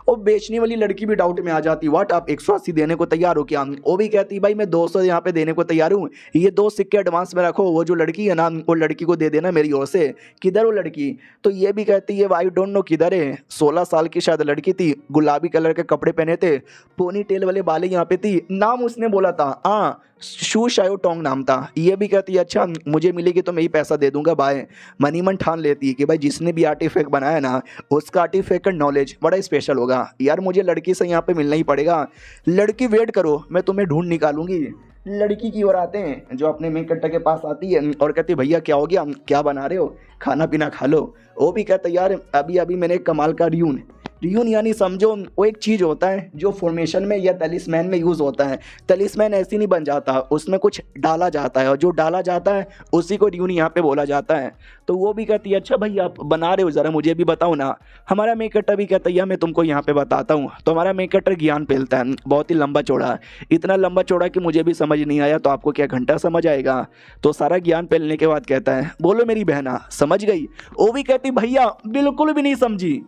और बेचने वाली लड़की भी डाउट में आ जाती व्हाट आप 180 देने को तैयार हो क्या? वो भी कहती भाई मैं 200 यहाँ पे देने को तैयार हूँ, ये 2 सिक्के एडवांस में रखो, वो जो लड़की है ना वो लड़की को दे देना मेरी ओर से। किधर वो लड़की? तो ये भी कहती है आई डोंट नो किधर है। 16 साल की शायद लड़की थी, गुलाबी कलर के कपड़े पहने थे, पोनी टेल वाले बाले यहाँ पे थी, नाम उसने बोला था हाँ शू शायो टोंग नाम था। ये भी कहती है अच्छा मुझे मिलेगी तो मैं ही पैसा दे दूंगा। बाय मनी मन ठान लेती है कि भाई जिसने भी आर्टिफैक्ट बनाया ना उसका आर्टिफैक्ट का नॉलेज बड़ा स्पेशल होगा। यार मुझे लड़की से यहाँ पे मिलना ही पड़ेगा। लड़की वेट करो मैं तुम्हें ढूंढ निकालूंगी। लड़की की ओर आते हैं जो अपने मेक कट्टा के पास आती है और कहती भैया क्या हो गया, क्या बना रहे हो, खाना पीना खा लो। वो भी कहता यार अभी अभी मैंने एक कमाल का रियून यानी समझो वो एक चीज़ होता है जो फॉर्मेशन में या तलिस्मैन में यूज़ होता है। तलिस्मैन ऐसे नहीं बन जाता, उसमें कुछ डाला जाता है और जो डाला जाता है उसी को रियून यहाँ पे बोला जाता है। तो वो भी कहती है अच्छा भाई आप बना रहे हो ज़रा मुझे भी बताओ ना। हमारा मेक कट्टर भी कहता है मैं तुमको यहाँ पे बताता हूँ। तो हमारा मेक कट्टर ज्ञान फैलता है बहुत ही लंबा चौड़ा, इतना लंबा चौड़ा कि मुझे भी समझ नहीं आया, तो आपको क्या घंटा समझ आएगा? तो सारा ज्ञान फैलने के बाद कहता है बोलो मेरी बहना समझ गई? वो भी कहती भैया बिल्कुल भी नहीं समझी।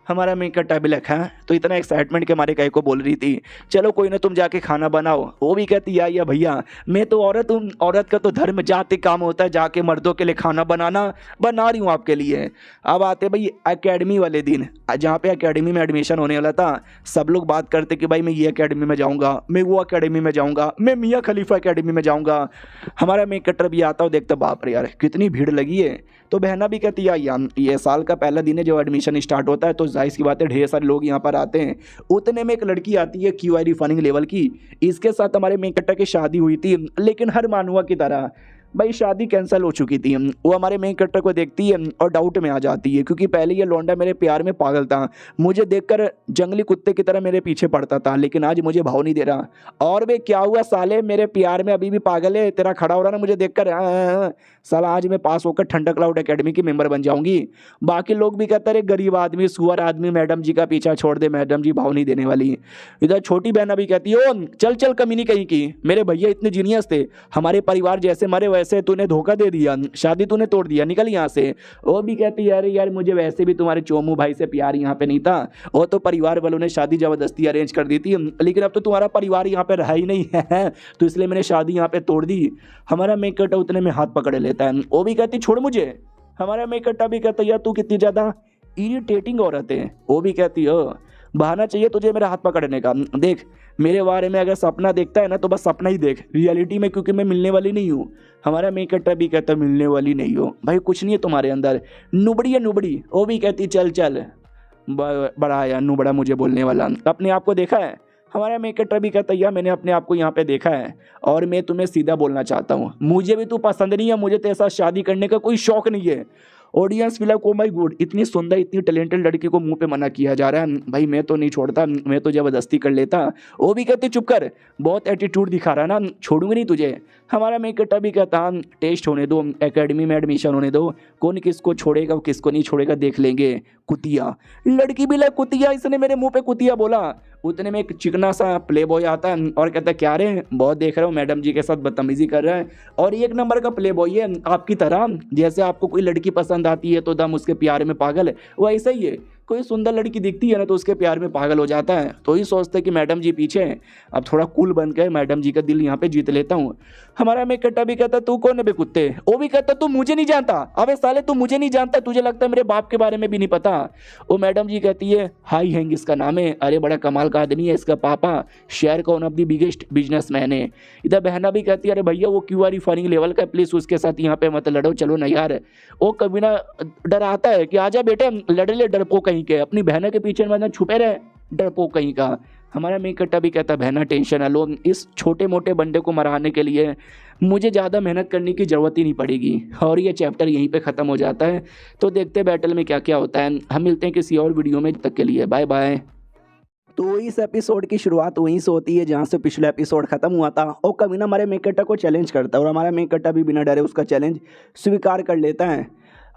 हमारा मेक कट्टा भी लिखा है तो इतना एक्साइटमेंट के हमारे कई को बोल रही थी चलो कोई ना तुम जाके खाना बनाओ। वो भी कहती या भैया मैं तो औरत हूँ, औरत का तो धर्म जाति काम होता है जाके मर्दों के लिए खाना बनाना, बना रही हूँ आपके लिए। अब आते भाई एकेडमी वाले दिन जहाँ पे एकेडमी में एडमिशन होने वाला था। सब लोग बात करते कि भाई मैं ये एकेडमी में जाऊँगा, मैं वो एकेडमी में जाऊँगा, मैं मियाँ खलीफा एकेडमी में जाऊँगा। हमारा मेक कट्टर भी आता हो देखता बाप रे यार कितनी भीड़ लगी है। तो बहना भी कहती है ये साल का पहला दिन है जब एडमिशन स्टार्ट होता है, तो जाहिर सी बात है ढेर सारे लोग यहाँ पर आते हैं। उतने में एक लड़की आती है क्यूआई रिफाइनिंग लेवल की, इसके साथ हमारे मेक कट्टर की शादी हुई थी, लेकिन हर मानवा की तरह भाई शादी कैंसिल हो चुकी थी। वो हमारे मेन कट्टर को देखती है और डाउट में आ जाती है क्योंकि पहले ये लौंडा मेरे प्यार में पागल था, मुझे देखकर जंगली कुत्ते की तरह मेरे पीछे पड़ता था, लेकिन आज मुझे भाव नहीं दे रहा। और वे क्या हुआ साले मेरे प्यार में अभी भी पागल है, तेरा खड़ा हो रहा ना मुझे देखकर। साला आज मैं पास होकर ठंडा क्लाउड एकेडमी की मेंबर बन जाऊंगी। बाकी लोग भी कहते रहे गरीब आदमी सुअर आदमी मैडम जी का पीछा छोड़ दे, मैडम जी भाव नहीं देने वाली। इधर छोटी बहना भी कहती है ओ चल चल कमीनी कहीं की, मेरे भैया इतने जीनियस थे, हमारे परिवार जैसे मरे वैसे तूने धोखा दे दिया, शादी तूने तोड़ दिया, निकल यहाँ से। वो भी कहती है अरे यार मुझे वैसे भी तुम्हारे चोमू भाई से प्यार यहाँ पे नहीं था, वो तो परिवार वालों ने शादी जबरदस्ती अरेंज कर दी थी, लेकिन अब तो तुम्हारा परिवार यहाँ पे रहा ही नहीं है तो इसलिए मैंने शादी यहाँ पे तोड़ दी। हमारा मेक कट्टा उतने में हाथ पकड़ लेता है। वो भी कहती छोड़ मुझे। हमारा मेक कट्टा भी कहता यार तू कितनी ज्यादा इरिटेटिंग औरत है। वो भी कहती हो बहाना चाहिए तुझे मेरा हाथ पकड़ने का, देख मेरे बारे में अगर सपना देखता है ना तो बस सपना ही देख, रियलिटी में क्योंकि मैं मिलने वाली नहीं हूँ। हमारा मेक कट्टा भी कहता मिलने वाली नहीं हो भाई, कुछ नहीं है तुम्हारे अंदर, नुबड़ी है नुबड़ी। वो भी कहती चल चल बड़ा यार नुबड़ा मुझे बोलने वाला, अपने आप को देखा है? हमारा मेक कट्टा भी कहता है मैंने अपने आप को यहाँ पे देखा है और मैं तुम्हें सीधा बोलना चाहता हूँ, मुझे भी तू पसंद नहीं है, मुझे तेरे साथ शादी करने का कोई शौक नहीं है। ऑडियंस भी लाइक ओ माय गॉड, इतनी सुंदर इतनी टैलेंटेड लड़की को मुंह पे मना किया जा रहा है, भाई मैं तो नहीं छोड़ता, मैं तो ज़बरदस्ती कर लेता। वो भी कहते चुप कर, बहुत एटीट्यूड दिखा रहा है ना, छोड़ूंगी नहीं तुझे। हमारा मेकटा भी कहता टेस्ट होने दो, एकेडमी में एडमिशन होने दो, कौन किसको छोड़ेगा किसको नहीं छोड़ेगा देख लेंगे। कुतिया, लड़की भी लाइक कुतिया, इसने मेरे मुंह पे कुतिया बोला। उतने में एक चिकना सा प्ले बॉय आता है और कहता है क्या रे, बहुत देख रहे हो मैडम जी के साथ बदतमीजी कर रहा है, और एक नंबर का प्ले बॉय है आपकी तरह। जैसे आपको कोई लड़की पसंद आती है तो दम उसके प्यार में पागल है, वो ऐसा ही है। कोई सुंदर लड़की दिखती है ना तो उसके प्यार में पागल हो जाता है, तो ही सोचते हैं कि मैडम जी पीछे हैं, अब थोड़ा कूल बन के मैडम जी का दिल यहाँ पे जीत लेता हूँ। हमारा मेकटा भी कहता तू कौन है बे कुत्ते, वो भी कहता तू मुझे नहीं जानता, अबे साले तू मुझे नहीं जानता, तुझे लगता है मेरे बाप के बारे में भी नहीं पता। वो मैडम जी कहती है हाई हैंग इसका नाम है, अरे बड़ा कमाल का आदमी है, इसका पापा शहर का one of the biggest businessman है। इधर बहना भी कहती है अरे भैया वो क्यू आर फनिंग लेवल का, प्लीज उसके साथ यहाँ पे मत लड़ो, चलो ना यार। वो कभी ना डराता है कि आजा बेटे लड़ ले, डरपो कहीं के, अपनी बहना के पीछे मतलब छुपे रहे, डरपो कहीं का। हमारा मेकटा भी कहता बहना टेंशन है लो, इस छोटे मोटे बंदे को मराने के लिए मुझे ज़्यादा मेहनत करने की ज़रूरत ही नहीं पड़ेगी। और ये चैप्टर यहीं पे ख़त्म हो जाता है। तो देखते बैटल में क्या क्या होता है, हम मिलते हैं किसी और वीडियो में, तक के लिए बाय बाय। तो इस एपिसोड की शुरुआत वहीं से होती है जहाँ से पिछला एपिसोड खत्म हुआ था, और कमीना हमारे मेकटा को चैलेंज करता है और हमारा मेकटा भी बिना डरे उसका चैलेंज स्वीकार कर लेता है।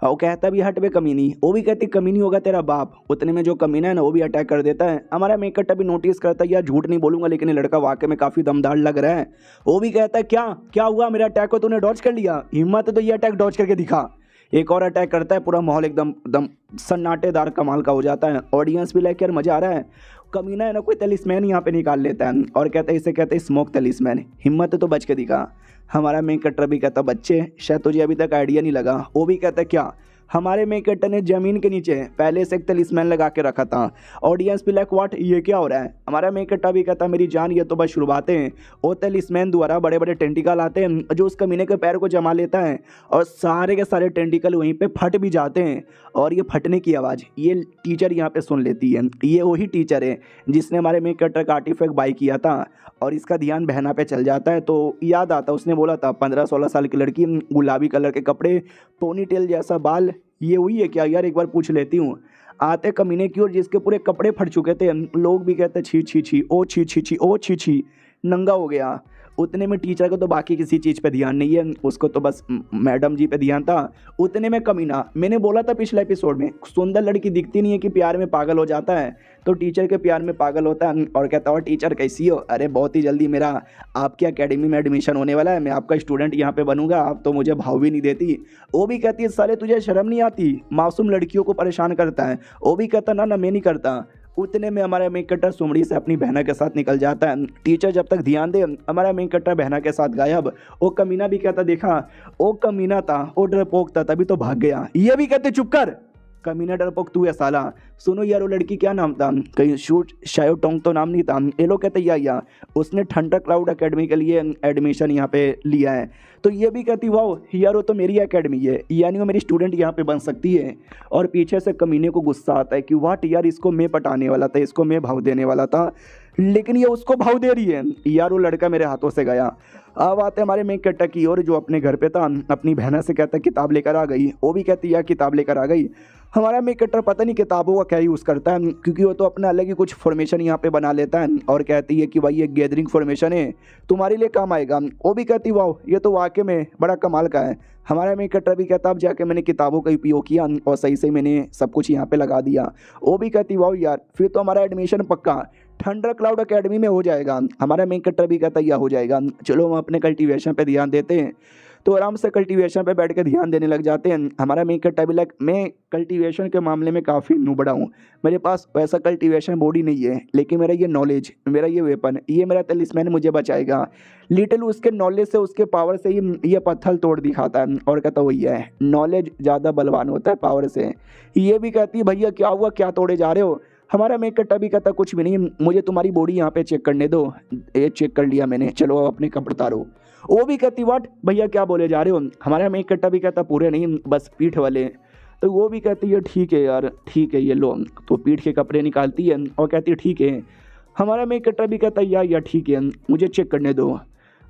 और कहता भी हट बे कमीनी, वो भी कहती कमीनी होगा तेरा बाप। उतने में जो कमीना है ना वो भी अटैक कर देता है। हमारा मेकटा भी नोटिस करता है यार झूठ नहीं बोलूंगा लेकिन ये लड़का वाकई में काफ़ी दमदार लग रहा है। वो भी कहता है क्या क्या हुआ, मेरा अटैक को तूने डॉज कर लिया, हिम्मत है तो ये अटैक डॉज करके दिखा। एक और अटैक करता है, पूरा माहौल एकदम एकदम सन्नाटेदार कमाल का हो जाता है। ऑडियंस भी लाइक यार मज़ा आ रहा है। कमीना है ना कोई तलिस्मैन यहाँ पे निकाल लेता है और कहता है, इसे कहते हैं स्मोक तलिस्मैन, हिम्मत है तो बच के दिखा। हमारा मेकटर भी कहता बच्चे शायद तुझे अभी तक आइडिया नहीं लगा। वो भी कहता है क्या, हमारे मेकटर ने ज़मीन के नीचे पहले से एक तलिस्मैन लगा के रखा था। ऑडियंस भी लाइक व्हाट, ये क्या हो रहा है। हमारा मेकटा भी कहता मेरी जान ये तो बस शुरुआतें हैं, और तलिस्मैन द्वारा बड़े बड़े टेंटिकल आते हैं जो उस कमीने के पैर को जमा लेता है और सारे के सारे टेंटिकल वहीं पे फट भी जाते हैं। और ये फटने की आवाज़ ये टीचर यहाँ पे सुन लेती है। ये वही टीचर है जिसने हमारे मेकटर का आर्टिफैक्ट बाई किया था, और इसका ध्यान बहना पे चल जाता है। तो याद आता उसने बोला था 15-16 साल की लड़की, गुलाबी कलर के कपड़े, पोनी टेल जैसा बाल, ये हुई है क्या यार, एक बार पूछ लेती हूँ। आते कमीने की ओर जिसके पूरे कपड़े फट चुके थे, लोग भी कहते छी छी छी, ओ छी छी छी, ओ छी छी, नंगा हो गया। उतने में टीचर को तो बाकी किसी चीज़ पे ध्यान नहीं है, उसको तो बस मैडम जी पे ध्यान था। उतने में कमीना, मैंने बोला था पिछले एपिसोड में, सुंदर लड़की दिखती नहीं है कि प्यार में पागल हो जाता है, तो टीचर के प्यार में पागल होता है और कहता है टीचर कैसी हो, अरे बहुत ही जल्दी मेरा आपकी एकेडमी में एडमिशन होने वाला है, मैं आपका स्टूडेंट यहाँ पे बनूंगा, आप तो मुझे भाव भी नहीं देती। वो भी कहती है साले तुझे शर्म नहीं आती, मासूम लड़कियों को परेशान करता है। वो भी कहता ना मैं नहीं करता। उतने में हमारा मेकटर सुमड़ी से अपनी बहना के साथ निकल जाता है। टीचर जब तक ध्यान दे, हमारा मेकटर बहना के साथ गायब। वो कमीना भी कहता देखा, वो कमीना था, वो डरपोक था, तभी तो भाग गया। ये भी कहते चुप कर, कमीना डरपोक तू है साला। सुनो यार वो लड़की क्या नाम था, कहीं शूट शायो टोंग तो नाम नहीं था। ये लोग कहते या उसने थंडर क्लाउड एकेडमी के लिए एडमिशन यहाँ पे लिया है। तो ये भी कहती वाह यार वो तो मेरी एकेडमी है, यानी वो मेरी स्टूडेंट यहाँ पे बन सकती है। और पीछे से कमीने को गुस्सा आता है कि वाट यार, इसको मैं पटाने वाला था, इसको मैं भाव देने वाला था, लेकिन ये उसको भाव दे रही है। यार वो लड़का मेरे हाथों से गया। अब आते हमारे मेकटा की ओर जो अपने घर पे था, अपनी बहना से कहता किताब लेकर आ गई। वो भी कहती यार किताब लेकर आ गई। हमारा मेकटर पता नहीं किताबों का क्या यूज़ करता है, क्योंकि वो तो अपना अलग ही कुछ फॉर्मेशन यहाँ पे बना लेता है और कहती है कि भाई ये गैदरिंग फॉर्मेशन है, तुम्हारे लिए काम आएगा। वो भी कहती वाह ये तो वाकई में बड़ा कमाल का है। हमारा मेकटर भी कहता अब जाके मैंने किताबों का उपयोग किया और सही से मैंने सब कुछ यहाँ पे लगा दिया। वो भी कहती वाह यार फिर तो हमारा एडमिशन पक्का थंडर क्लाउड एकेडमी में हो जाएगा। हमारा मेकटर भी कहता यह हो जाएगा, चलो हम अपने कल्टीवेशन पे ध्यान देते हैं। तो आराम से कल्टीवेशन पे बैठ के ध्यान देने लग जाते हैं। हमारा मेकटा भी लाइक मैं कल्टीवेशन के मामले में काफ़ी नुबड़ा हूँ, मेरे पास वैसा कल्टीवेशन बॉडी नहीं है, लेकिन मेरा ये नॉलेज, मेरा ये वेपन, ये मेरा तलिस्मैन मुझे बचाएगा। लिटिल उसके नॉलेज से, उसके पावर से ये पत्थर तोड़ दिखाता है और कहता वही है नॉलेज ज़्यादा बलवान होता है पावर से। ये भी कहती है भैया क्या हुआ, क्या तोड़े जा रहे हो। हमारा मेकटा भी कहता कुछ भी नहीं, मुझे तुम्हारी बॉडी यहाँ पे चेक करने दो। ये चेक कर लिया मैंने, चलो अपने कपड़े उतारो। वो भी कहती वाट भैया क्या बोले जा रहे हो। हमारा मेकटा भी कहता पूरे नहीं बस पीठ वाले। तो वो भी कहती है ठीक है यार ठीक है ये लो। तो पीठ के कपड़े निकालती है और कहती है ठीक है। हमारा मेकटा भी कहता यार ठीक है मुझे चेक करने दो।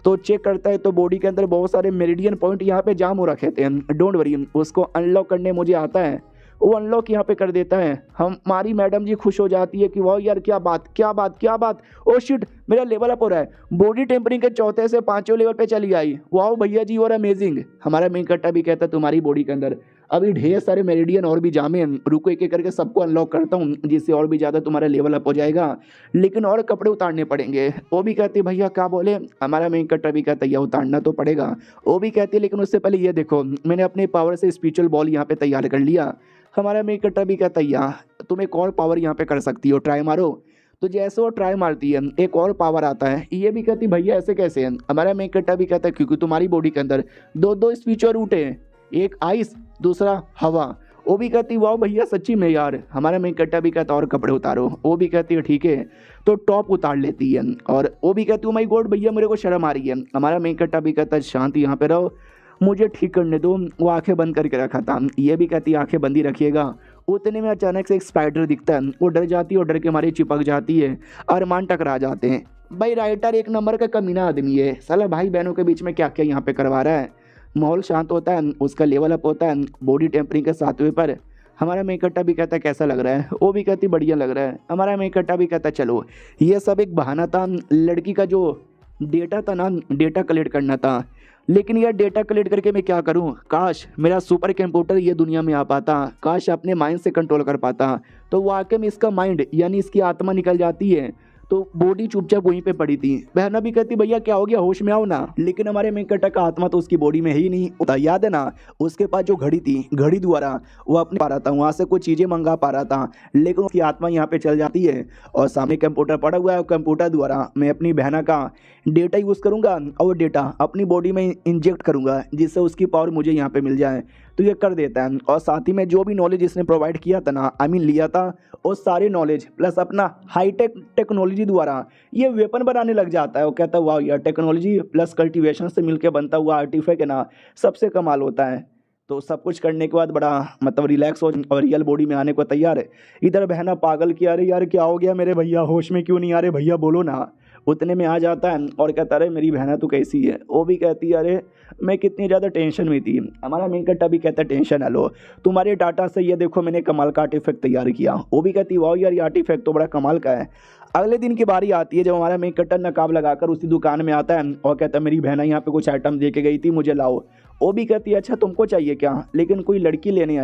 तो चेक करता है तो बॉडी के अंदर बहुत सारे मेरिडियन पॉइंट यहाँ पे जाम हो रखे थे। डोंट वरी, उसको अनलॉक करने मुझे आता है, वो अनलॉक यहाँ पे कर देता है। हमारी मैडम जी खुश हो जाती है कि वाह यार क्या बात क्या बात क्या बात, ओ शिट मेरा लेवल अप हो रहा है, बॉडी टेम्परिंग के चौथे से 5वें लेवल पे चली आई, वाह भैया जी और अमेजिंग। हमारा मेन कट्टा भी कहता है तुम्हारी बॉडी के अंदर अभी ढेर सारे मेरिडियन और भी जामे हैं, रुको एक एक करके सबको अनलॉक करता हूँ जिससे और भी ज़्यादा तुम्हारा लेवल अप हो जाएगा, लेकिन और कपड़े उतारने पड़ेंगे। वो भी कहती है भैया क्या बोले, हमारा मेन कट्टा भी कहता है यह उतारना तो पड़ेगा। वो भी कहती है लेकिन उससे पहले ये देखो मैंने अपने पावर से स्पिरिचुअल बॉल यहाँ पे तैयार कर लिया। हमारा मेन कट्टा भी कहता है यार तुम एक और पावर यहाँ पे कर सकती हो, ट्राई मारो। तो जैसे वो ट्राई मारती है एक और पावर आता है। ये भी कहती भैया ऐसे कैसे है, हमारा मेन कट्टा भी कहता है क्योंकि तुम्हारी बॉडी के अंदर दो स्पिरिचुअल रूट हैं, एक आइस दूसरा हवा। वो भी कहती वाह भैया सच्ची में यार। हमारा मेन कट्टा भी कहता और कपड़े उतारो। वो भी कहती है ठीक है, तो टॉप उतार लेती है और वो भी कहती हूँ माई गॉड भैया मेरे को शर्म आ रही है। हमारा मेन कट्टा भी कहता है शांति यहाँ पे रहो, मुझे ठीक करने दो। वो आंखें बंद करके रखा था, ये भी कहती आंखें बंद ही रखिएगा। उतने में अचानक से एक स्पाइडर दिखता है, वो डर जाती है और डर के मारे चिपक जाती है, अरमान टकरा जाते हैं। भाई राइटर एक नंबर का कमीना आदमी है साला, भाई बहनों के बीच में क्या क्या यहाँ पे करवा रहा है। माहौल शांत होता है, उसका लेवल अप होता है बॉडी टेम्परिंग के 7वें पर। हमारा मेन कट्टा भी कहता है कैसा लग रहा है, वो भी कहती बढ़िया लग रहा है। हमारा मेन कट्टा भी कहता चलो ये सब एक बहाना था, लड़की का जो डेटा था ना डेटा कलेक्ट करना था, लेकिन यार डेटा कलेक्ट करके मैं क्या करूं, काश मेरा सुपर कंप्यूटर ये दुनिया में आ पाता, काश अपने माइंड से कंट्रोल कर पाता। तो वाकई में इसका माइंड यानी इसकी आत्मा निकल जाती है, तो बॉडी चुपचाप वहीं पे पड़ी थी। बहना भी कहती भैया क्या हो गया, होश में आओ ना। लेकिन हमारे मेन कट्टा का आत्मा तो उसकी बॉडी में ही नहीं होता, याद है ना उसके पास जो घड़ी थी, घड़ी द्वारा वो अपने पा रहा था, वहाँ से कुछ चीज़ें मंगा पा रहा था, लेकिन उसकी आत्मा यहाँ पे चल जाती है और सामने कंप्यूटर पड़ा हुआ है। कंप्यूटर द्वारा मैं अपनी बहना का डेटा यूज़ करूँगा और वो डेटा अपनी बॉडी में इंजेक्ट करूँगा जिससे उसकी पावर मुझे यहाँ पे मिल जाए। तो ये कर देता है और साथ ही में जो भी नॉलेज इसने प्रोवाइड किया था ना, आई मीन लिया था, और सारे नॉलेज प्लस अपना हाईटेक टेक्नोलॉजी द्वारा ये वेपन बनाने लग जाता है। वो कहता है वाह यार टेक्नोलॉजी प्लस कल्टीवेशन से मिलकर बनता हुआ आर्टिफैक्ट है ना सबसे कमाल होता है। तो सब कुछ करने के बाद बड़ा मतलब रिलैक्स हो और रियल बॉडी में आने को तैयार है। इधर बहना पागल की अरे यार क्या हो गया मेरे भैया, होश में क्यों नहीं आ रहे भैया बोलो ना। उतने में आ जाता है और कहता अरे मेरी बहना तो कैसी है। वो भी कहती है अरे मैं कितनी ज़्यादा टेंशन में थी। हमारा मेन कट्टा भी कहता है टेंशन ना लो, तुम्हारे डाटा से ये देखो मैंने कमाल का आर्टिफैक्ट तैयार किया। वो भी कहती वाह यार ये आर्टिफैक्ट तो बड़ा कमाल का है। अगले दिन की बारी आती है जब हमारा मेन कट्टा नकाब लगाकर उसी दुकान में आता है और कहता है मेरी बहना यहाँ पे कुछ आइटम दे के गई थी, मुझे लाओ। वो भी कहती है अच्छा तुमको चाहिए क्या, लेकिन कोई लड़की देने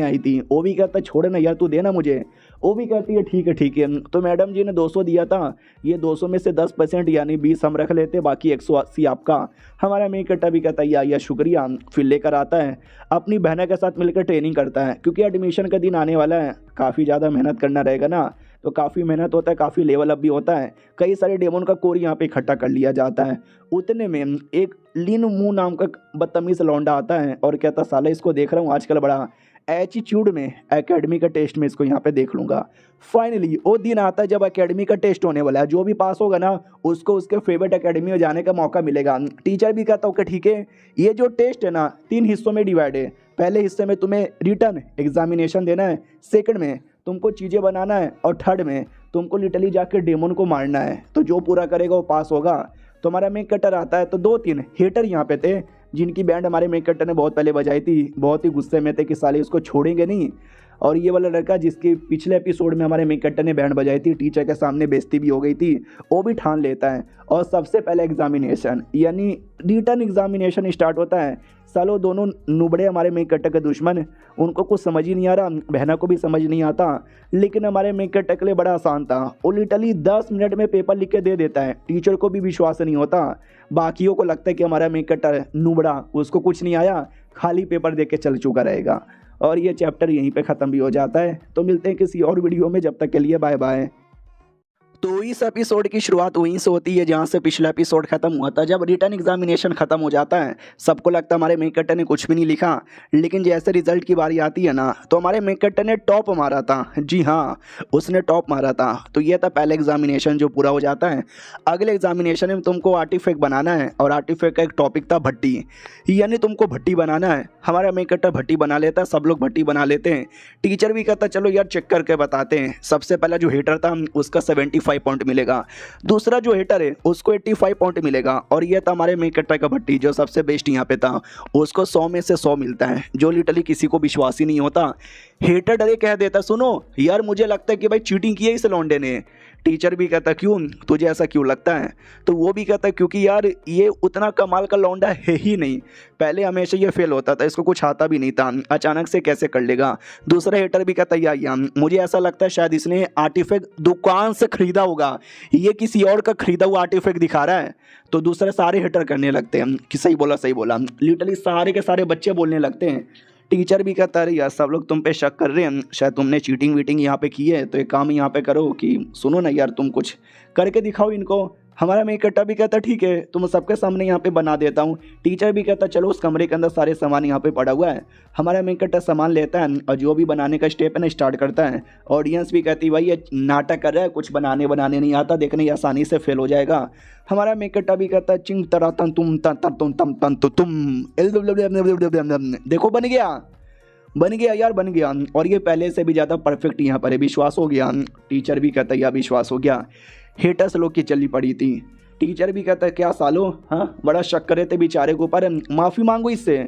आई थी। वो भी कहता है छोड़ ना यार तू देना मुझे। वो भी कहती है ठीक है। तो मैडम जी ने 200 दिया था, ये 200 में से 10% यानी 20 हम रख लेते, बाकी 180 आपका। हमारा मेन कट्टा भी कहता है या शुक्रिया। फिर लेकर आता है अपनी बहना के साथ मिलकर ट्रेनिंग करता है, क्योंकि एडमिशन का दिन आने वाला है, काफ़ी ज़्यादा मेहनत करना रहेगा ना, तो काफ़ी मेहनत होता है, काफ़ी लेवल अप भी होता है। कई सारे डेमोन का कोर यहाँ पे इकट्ठा कर लिया जाता है। उतने में एक लीन मुंह नाम का बदतमीज लौंडा आता है और कहता साला इसको देख रहा हूँ आजकल बड़ा एटीट्यूड में, एकेडमी का टेस्ट में इसको यहाँ पे देख लूँगा। फाइनली वो दिन आता है जब एकेडमी का टेस्ट होने वाला है, जो भी पास होगा ना उसको उसके फेवरेट एकेडमी में जाने का मौका मिलेगा। टीचर भी कहता ओके ठीक है, ये जो टेस्ट है ना 3 हिस्सों में डिवाइड है। पहले हिस्से में तुम्हें रिटर्न एग्जामिनेशन देना है, सेकंड में तुमको चीज़ें बनाना है और थर्ड में तुमको लिटरली जाकर डेमोन को मारना है। तो जो पूरा करेगा वो पास होगा। तो हमारा मेन कटर आता है, तो 2-3 हेटर यहाँ पे थे जिनकी बैंड हमारे मेन कटर ने बहुत पहले बजाई थी, बहुत ही गुस्से में थे कि साले उसको छोड़ेंगे नहीं। और ये वाला लड़का जिसके पिछले एपिसोड में हमारे मेन कटर ने बैंड बजाई थी, टीचर के सामने बेइज्जती भी हो गई थी, वो भी ठान लेता है। और सबसे पहले एग्जामिनेशन यानी रिटर्न एग्जामिनेशन स्टार्ट होता है। सालों दोनों नुबड़े हमारे मेन कटर के दुश्मन, उनको कुछ समझ ही नहीं आ रहा, बहना को भी समझ नहीं आता, लेकिन हमारे मेन कटर के लिए बड़ा आसान था। वो लिटरली 10 मिनट में पेपर लिख के दे देता है। टीचर को भी विश्वास नहीं होता, बाकियों को लगता है कि हमारा मेन कटर नुबड़ा, उसको कुछ नहीं आया, खाली पेपर दे के चल चुका रहेगा। और ये चैप्टर यहीं पे ख़त्म भी हो जाता है। तो मिलते हैं किसी और वीडियो में, जब तक के लिए बाय बाय। तो इस एपिसोड की शुरुआत वहीं से होती है जहाँ से पिछला एपिसोड खत्म हुआ था। जब रिटर्न एग्जामिनेशन खत्म हो जाता है, सबको लगता है हमारे मेन कट्टर ने कुछ भी नहीं लिखा, लेकिन जैसे रिजल्ट की बारी आती है ना, तो हमारे मेन कट्टर ने टॉप मारा था। जी हाँ, उसने टॉप मारा था। तो ये था पहले एग्जामिनेशन जो पूरा हो जाता है। अगले एग्जामिनेशन में तुमको आर्टिफैक्ट बनाना है, और आर्टिफैक्ट का एक टॉपिक था भट्टी, यानी तुमको भट्टी बनाना है। हमारा मेन कट्टर भट्टी बना लेता है, सब लोग भट्टी बना लेते हैं। टीचर भी कहता चलो यार चेक करके बताते हैं। सबसे पहला जो हेटर था उसका 75 85 पॉइंट मिलेगा। दूसरा जो हेटर है उसको 85 पॉइंट मिलेगा। और ये था हमारे मेक कट्टा का भट्टी जो सबसे बेस्ट यहाँ पे था, उसको 100 में से 100 मिलता है, जो लिटरली किसी को विश्वास ही नहीं होता। हेटर डरे कह देता सुनो यार मुझे लगता है कि भाई चीटिंग की है इस लौंडे ने। टीचर भी कहता क्यों, तुझे ऐसा क्यों लगता है? तो वो भी कहता क्योंकि यार ये उतना कमाल का लौंडा है ही नहीं, पहले हमेशा ये फेल होता था, इसको कुछ आता भी नहीं था, अचानक से कैसे कर लेगा। दूसरा हेटर भी कहता यार मुझे ऐसा लगता है शायद इसने आर्टिफैक्ट दुकान से खरीदा होगा, ये किसी और का खरीदा हुआ आर्टिफैक्ट दिखा रहा है। तो दूसरे सारे हेटर करने लगते हैं कि सही बोला सही बोला, लिटरली सारे के सारे बच्चे बोलने लगते हैं। टीचर भी कहता है यार सब लोग तुम पे शक कर रहे हैं, शायद तुमने चीटिंग वीटिंग यहाँ पे की है, तो एक काम यहाँ पे करो कि सुनो ना यार तुम कुछ करके दिखाओ इनको। हमारा मेक कट्टा भी कहता ठीक है तुम सबके सामने यहाँ पे बना देता हूँ। टीचर भी कहता चलो उस कमरे के अंदर सारे सामान यहाँ पे पड़ा हुआ है। हमारा मेक कट्टा सामान लेता है और जो भी बनाने का स्टेप है ना स्टार्ट करता है। ऑडियंस भी कहती भाई ये नाटक कर रहा है, कुछ बनाने नहीं आता, देखने आसानी से फेल हो जाएगा। हमारा मेक कट्टा भी कहता है चिंग तरा तन तुम तन तुम तम तन तुम देखो बन गया यार बन गया। और ये पहले से भी ज़्यादा परफेक्ट यहाँ पर है, विश्वास हो गया। टीचर भी कहता है यार विश्वास हो गया। हेटर्स लोग की चली पड़ी थी। टीचर भी कहता है क्या सालो हाँ बड़ा शक करे थे बेचारे के ऊपर, माफ़ी मांगो इससे।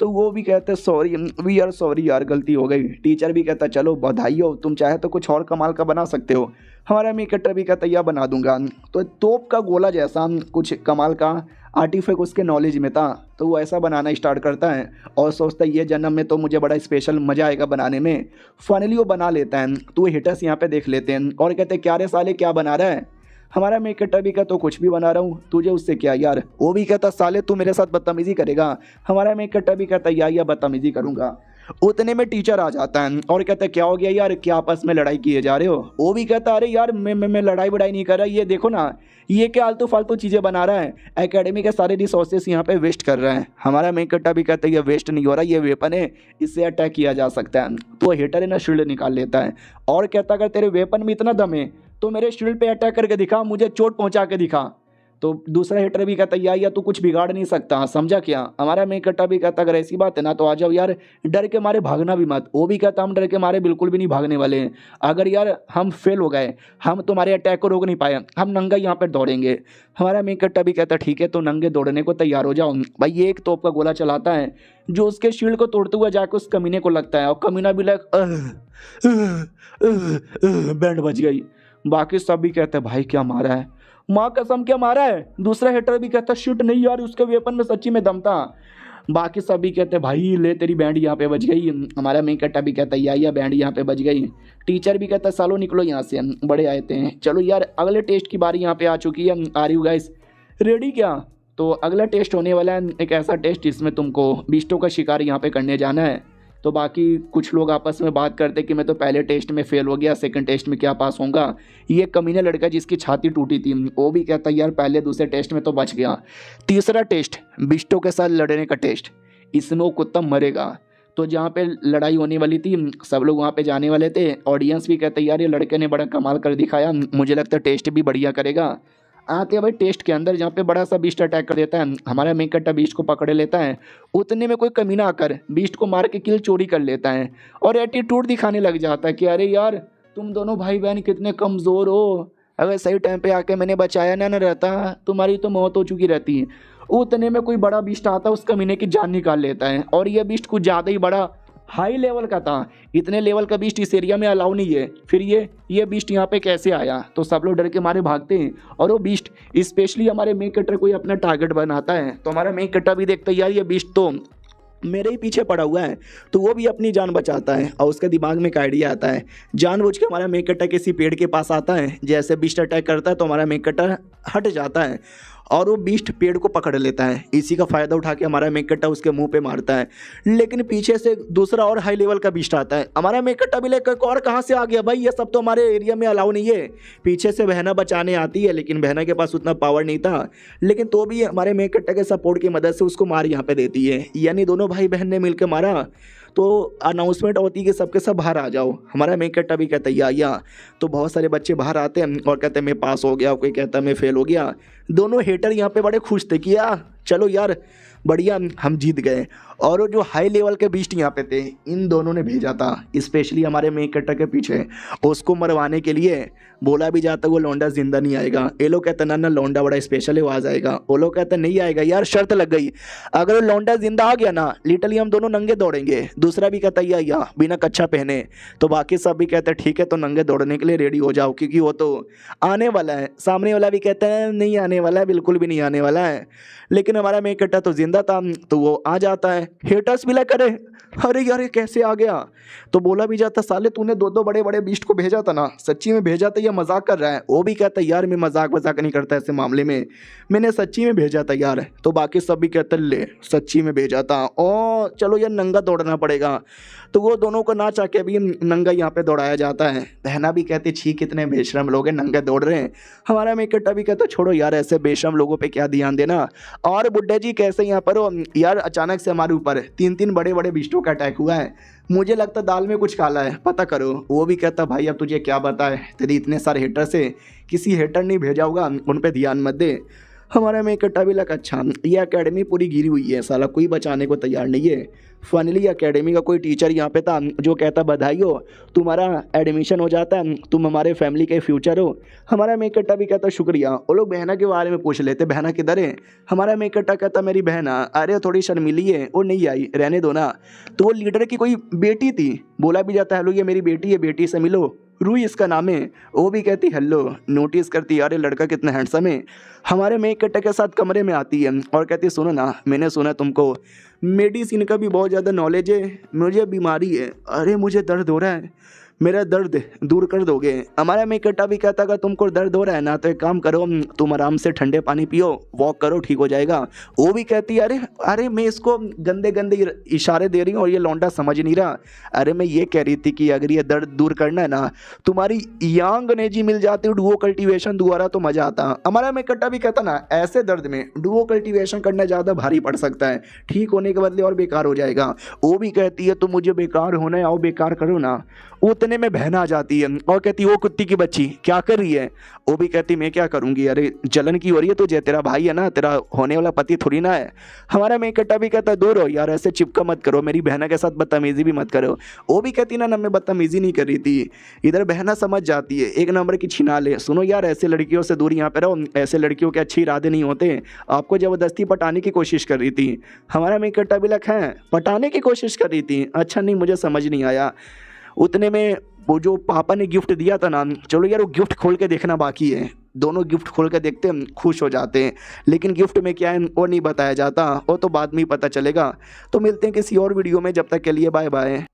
तो वो भी कहते हैं सॉरी वी आर सॉरी यार गलती हो गई। टीचर भी कहता चलो बधाई हो, तुम चाहे तो कुछ और कमाल का बना सकते हो। हमारा मेक कट्टा भी कहता या बना दूंगा। तो तोप का गोला जैसा कुछ कमाल का आर्टिफैक्ट उसके नॉलेज में था, तो वो ऐसा बनाना स्टार्ट करता है और सोचता है ये जन्म में तो मुझे बड़ा स्पेशल मज़ा आएगा बनाने में। फाइनली वो बना लेता है। तो वो हिटर्स यहाँ पे देख लेते हैं और कहते हैं क्या रे साले क्या बना रहा है? हमारा मेक कट्टा भी कहता तो कुछ भी बना रहा हूँ, तुझे उससे क्या यार। वो भी कहता साले तू मेरे साथ बदतमीजी करेगा। हमारा मेक कट्टा भी कहता या बदतमीजी करूँगा। उतने में टीचर आ जाता है और कहता है क्या हो गया यार, क्या आपस में लड़ाई किए जा रहे हो? वो भी कहता अरे यार मैं लड़ाई वड़ाई नहीं कर रहा, ये देखो ना ये क्या आलतू फालतू चीज़ें बना रहा है, एकेडमी के सारे रिसोर्सेस यहाँ पे वेस्ट कर रहा है। हमारा मेक कट्टा भी कहता है ये वेस्ट नहीं हो रहा, ये वेपन है, इससे अटैक किया जा सकता है। तो हेटर है ना शील्ड निकाल लेता है और कहता अगर तेरे वेपन में इतना दम है तो मेरे शील्ड पे अटैक करके दिखा, मुझे चोट पहुंचा के दिखा। तो दूसरा हेटर भी कहता या तू कुछ बिगाड़ नहीं सकता, समझा क्या? हमारा मेक कट्टा भी कहता अगर ऐसी बात है ना तो आ जाओ यार, डर के मारे भागना भी मत। वो भी कहता हम डर के मारे बिल्कुल भी नहीं भागने वाले हैं, अगर यार हम फेल हो गए, हम तुम्हारे अटैक को रोक नहीं पाए, हम नंगा यहाँ पर दौड़ेंगे। हमारा मेक कट्टा भी कहता ठीक है तो नंगे दौड़ने को तैयार हो जाओ। भाई ये एक तोप का गोला चलाता है जो उसके शील्ड को तोड़ते हुए जाकर उस कमीने को लगता है और कमीना भी बैंड बज गई। बाकी सब भी कहते हैं भाई क्या मारा है, माँ कसम क्या मारा है। दूसरा हेटर भी कहता शिट नहीं यार उसके वेपन में सच्ची में दम था। बाकी सब भी कहते भाई ले तेरी बैंड यहाँ पे बज गई। हमारा मेक कट्टा भी कहता या बैंड यहाँ पे बज गई। टीचर भी कहता सालो निकलो यहाँ से, बड़े आए थे। चलो यार अगले टेस्ट की बारी यहाँ पे आ चुकी है, आ रही हूँ गाइस, रेडी क्या? तो अगला टेस्ट होने वाला है एक ऐसा टेस्ट जिसमें तुमको बीस्टों का शिकार यहाँ पे करने जाना है। तो बाकी कुछ लोग आपस में बात करते कि मैं तो पहले टेस्ट में फेल हो गया, सेकंड टेस्ट में क्या पास होऊंगा। ये कमीना लड़का जिसकी छाती टूटी थी वो भी कहता यार पहले दूसरे टेस्ट में तो बच गया, तीसरा टेस्ट बिस्टो के साथ लड़ने का टेस्ट, इसमें वो कुत्ता मरेगा। तो जहाँ पे लड़ाई होने वाली थी सब लोग वहाँ पे जाने वाले थे। ऑडियंस भी कहते यार ये लड़के ने बड़ा कमाल कर दिखाया, मुझे लगता है टेस्ट भी बढ़िया करेगा। आते हैं भाई टेस्ट के अंदर जहाँ पे बड़ा सा बीस्ट अटैक कर देता है। हमारा मेक कट्टा बीस्ट को पकड़ लेता है, उतने में कोई कमीना आकर बीस्ट को मार के किल चोरी कर लेता है और एटीट्यूड दिखाने लग जाता है कि अरे यार तुम दोनों भाई बहन कितने कमज़ोर हो, अगर सही टाइम पे आके मैंने बचाया ना रहता तुम्हारी तो मौत हो चुकी रहती है। उतने में कोई बड़ा बीस्ट आता है उस कमीने की जान निकाल लेता है और यह बीस्ट कुछ ज़्यादा ही बड़ा हाई लेवल का था, इतने लेवल का बीस्ट इस एरिया में अलाउ नहीं है। फिर ये बीस्ट यहाँ पे कैसे आया? तो सब लोग डर के मारे भागते हैं और वो बीस्ट स्पेशली हमारे मेक कट्टर को ही अपना टारगेट बनाता है। तो हमारा मेक कट्टा भी देखता है यार ये बीस्ट तो मेरे ही पीछे पड़ा हुआ है, तो वो भी अपनी जान बचाता है और उसके दिमाग में एक आइडिया आता है। जानबूझ के हमारा मेक कट्टा किसी पेड़ के पास आता है, जैसे बीस्ट अटैक करता है तो हमारा मेक कट्टा हट जाता है और वो बीस्ट पेड़ को पकड़ लेता है। इसी का फ़ायदा उठा के हमारा मेक कट्टा उसके मुंह पे मारता है, लेकिन पीछे से दूसरा और हाई लेवल का बीस्ट आता है। हमारा मेक कट्टा भी लेकर और कहाँ से आ गया भाई, ये सब तो हमारे एरिया में अलाउ नहीं है। पीछे से बहना बचाने आती है लेकिन बहना के पास उतना पावर नहीं था, लेकिन तो भी हमारे मेक कट्टा के सपोर्ट की मदद से उसको मार यहाँ पे देती है। यानी दोनों भाई बहन ने मिलकर मारा तो अनाउंसमेंट होती है कि सबके सब बाहर आ जाओ। हमारा मेक कट्टा भी कहता है या तो बहुत सारे बच्चे बाहर आते हैं और कहते हैं मैं पास हो गया, कोई कहता है मैं फेल हो गया। दोनों हेटर यहाँ पे बड़े खुश थे कि या चलो यार बढ़िया, हम जीत गए। और वो जो हाई लेवल के बीस्ट यहाँ पे थे, इन दोनों ने भेजा था स्पेशली हमारे मेन कैरेक्टर के पीछे, उसको मरवाने के लिए। बोला भी जाता वो लौंडा जिंदा नहीं आएगा। ये लोग कहते ना लौंडा बड़ा स्पेशल है, वो आ जाएगा। वो लोग कहते नहीं आएगा यार, शर्त लग गई, अगर वो लौंडा जिंदा आ गया ना, लिटरली हम दोनों नंगे दौड़ेंगे। दूसरा भी कहता या बिना कच्छा पहने। तो बाकी सब भी कहते ठीक है, तो नंगे दौड़ने के लिए रेडी हो जाओ, क्योंकि वो तो आने वाला है। सामने वाला भी कहता है नहीं आने वाला है, बिल्कुल भी नहीं आने वाला है। लेकिन हमारा मेन कैरेक्टर तो जिंदा था, तो वो आ जाता है। हेटर्स भी लग करे अरे यार ये कैसे आ गया। तो बोला भी जाता साले तूने दो दो बड़े बड़े बीस्ट को भेजा था ना, सच्ची में भेजा था या मजाक कर रहा है। वो भी कहता यार मैं मजाक नहीं करता ऐसे मामले में, मैंने सच्ची में भेजा था यार। तो बाकी सब भी कहते ले सच्ची में भेजा था, ओ चलो यार नंगा दौड़ना पड़ेगा। तो वो दोनों को ना चाह के भी नंगा यहाँ पे दौड़ाया जाता है। बहना भी कहती छी कितने बेशरम लोग हैं, नंगे दौड़ रहे हैं। हमारा मेकटा भी कहता छोड़ो यार ऐसे बेशरम लोगों पे क्या ध्यान देना। और बुड्ढे जी कैसे यहाँ पर हो यार, अचानक से हमारे ऊपर 3 बड़े बड़े बिष्टों का अटैक हुआ है, मुझे लगता दाल में कुछ काला है, पता करो। वो भी कहता भाई अब तुझे क्या बताए, तेरी इतने सारे हेटर से किसी हेटर नहीं भेजा होगा, उन पे ध्यान मत दे। हमारा मेकटा भी लगा अच्छा ये अकेडमी पूरी गिरी हुई है, साला कोई बचाने को तैयार नहीं है। फाइनली अकेडमी का कोई टीचर यहाँ पे था जो कहता बधाई हो, तुम्हारा एडमिशन हो जाता है, तुम हमारे फैमिली के फ्यूचर हो। हमारा मेकटा भी कहता शुक्रिया। वो लोग बहना के बारे में पूछ लेते, बहना किधर है। हमारा मेकटा कहता मेरी बहना अरे थोड़ी शर्मिली है, वो नहीं आई, रहने दो ना। तो वो लीडर की कोई बेटी थी। बोला भी जाता हेलो ये मेरी बेटी है, बेटी से मिलो, रूही इसका नाम है। वो भी कहती हेलो, नोटिस करती यार ये लड़का कितना हैंडसम है। हमारे मेकटा के साथ कमरे में आती है और कहती सुनो ना, मैंने सुना तुमको मेडिसिन का भी बहुत ज़्यादा नॉलेज है, मुझे बीमारी है, अरे मुझे दर्द हो रहा है, मेरा दर्द दूर कर दोगे। हमारा मेकटा भी कहता अगर तुमको दर्द हो रहा है ना तो एक काम करो, तुम आराम से ठंडे पानी पियो, वॉक करो, ठीक हो जाएगा। वो भी कहती अरे अरे मैं इसको गंदे गंदे इशारे दे रही हूँ और ये लौंडा समझ नहीं रहा। अरे मैं ये कह रही थी कि अगर ये दर्द दूर करना है ना, तुम्हारी यांग एनर्जी मिल जाती डुओ कल्टीवेशन द्वारा तो मज़ा आता। हमारा मेकटा भी कहता ना ऐसे दर्द में डुओ कल्टीवेशन करना ज़्यादा भारी पड़ सकता है, ठीक होने के बदले और बेकार हो जाएगा। वो भी कहती है तो मुझे बेकार होना है, आओ बेकार करो ना। उतने में बहन आ जाती है और कहती वो कुत्ती की बच्ची क्या कर रही है। वो भी कहती मैं क्या करूंगी, अरे जलन की हो रही है तुझे, तेरा भाई है ना, तेरा होने वाला पति थोड़ी ना है। हमारा मेकटा भी कहता दूर हो यार, ऐसे चिपका मत करो, मेरी बहना के साथ बदतमीजी भी मत करो। वो भी कहती ना मैं बदतमीजी नहीं कर रही थी। इधर बहना समझ जाती है, एक नंबर की छिना ले, सुनो यार ऐसे लड़कियों से दूर यहाँ पे रहो, ऐसे लड़कियों के अच्छे इरादे नहीं होते। आपको जबरदस्ती पटाने की कोशिश कर रही थी। हमारा मेकटा भी लख है पटाने की कोशिश कर रही थी, अच्छा नहीं मुझे समझ नहीं आया। उतने में वो जो पापा ने गिफ्ट दिया था ना, चलो यार वो गिफ्ट खोल के देखना बाकी है। दोनों गिफ्ट खोल के देखते हैं, खुश हो जाते हैं, लेकिन गिफ्ट में क्या है वो नहीं बताया जाता, वो तो बाद में ही पता चलेगा। तो मिलते हैं किसी और वीडियो में, जब तक के लिए बाय बाय।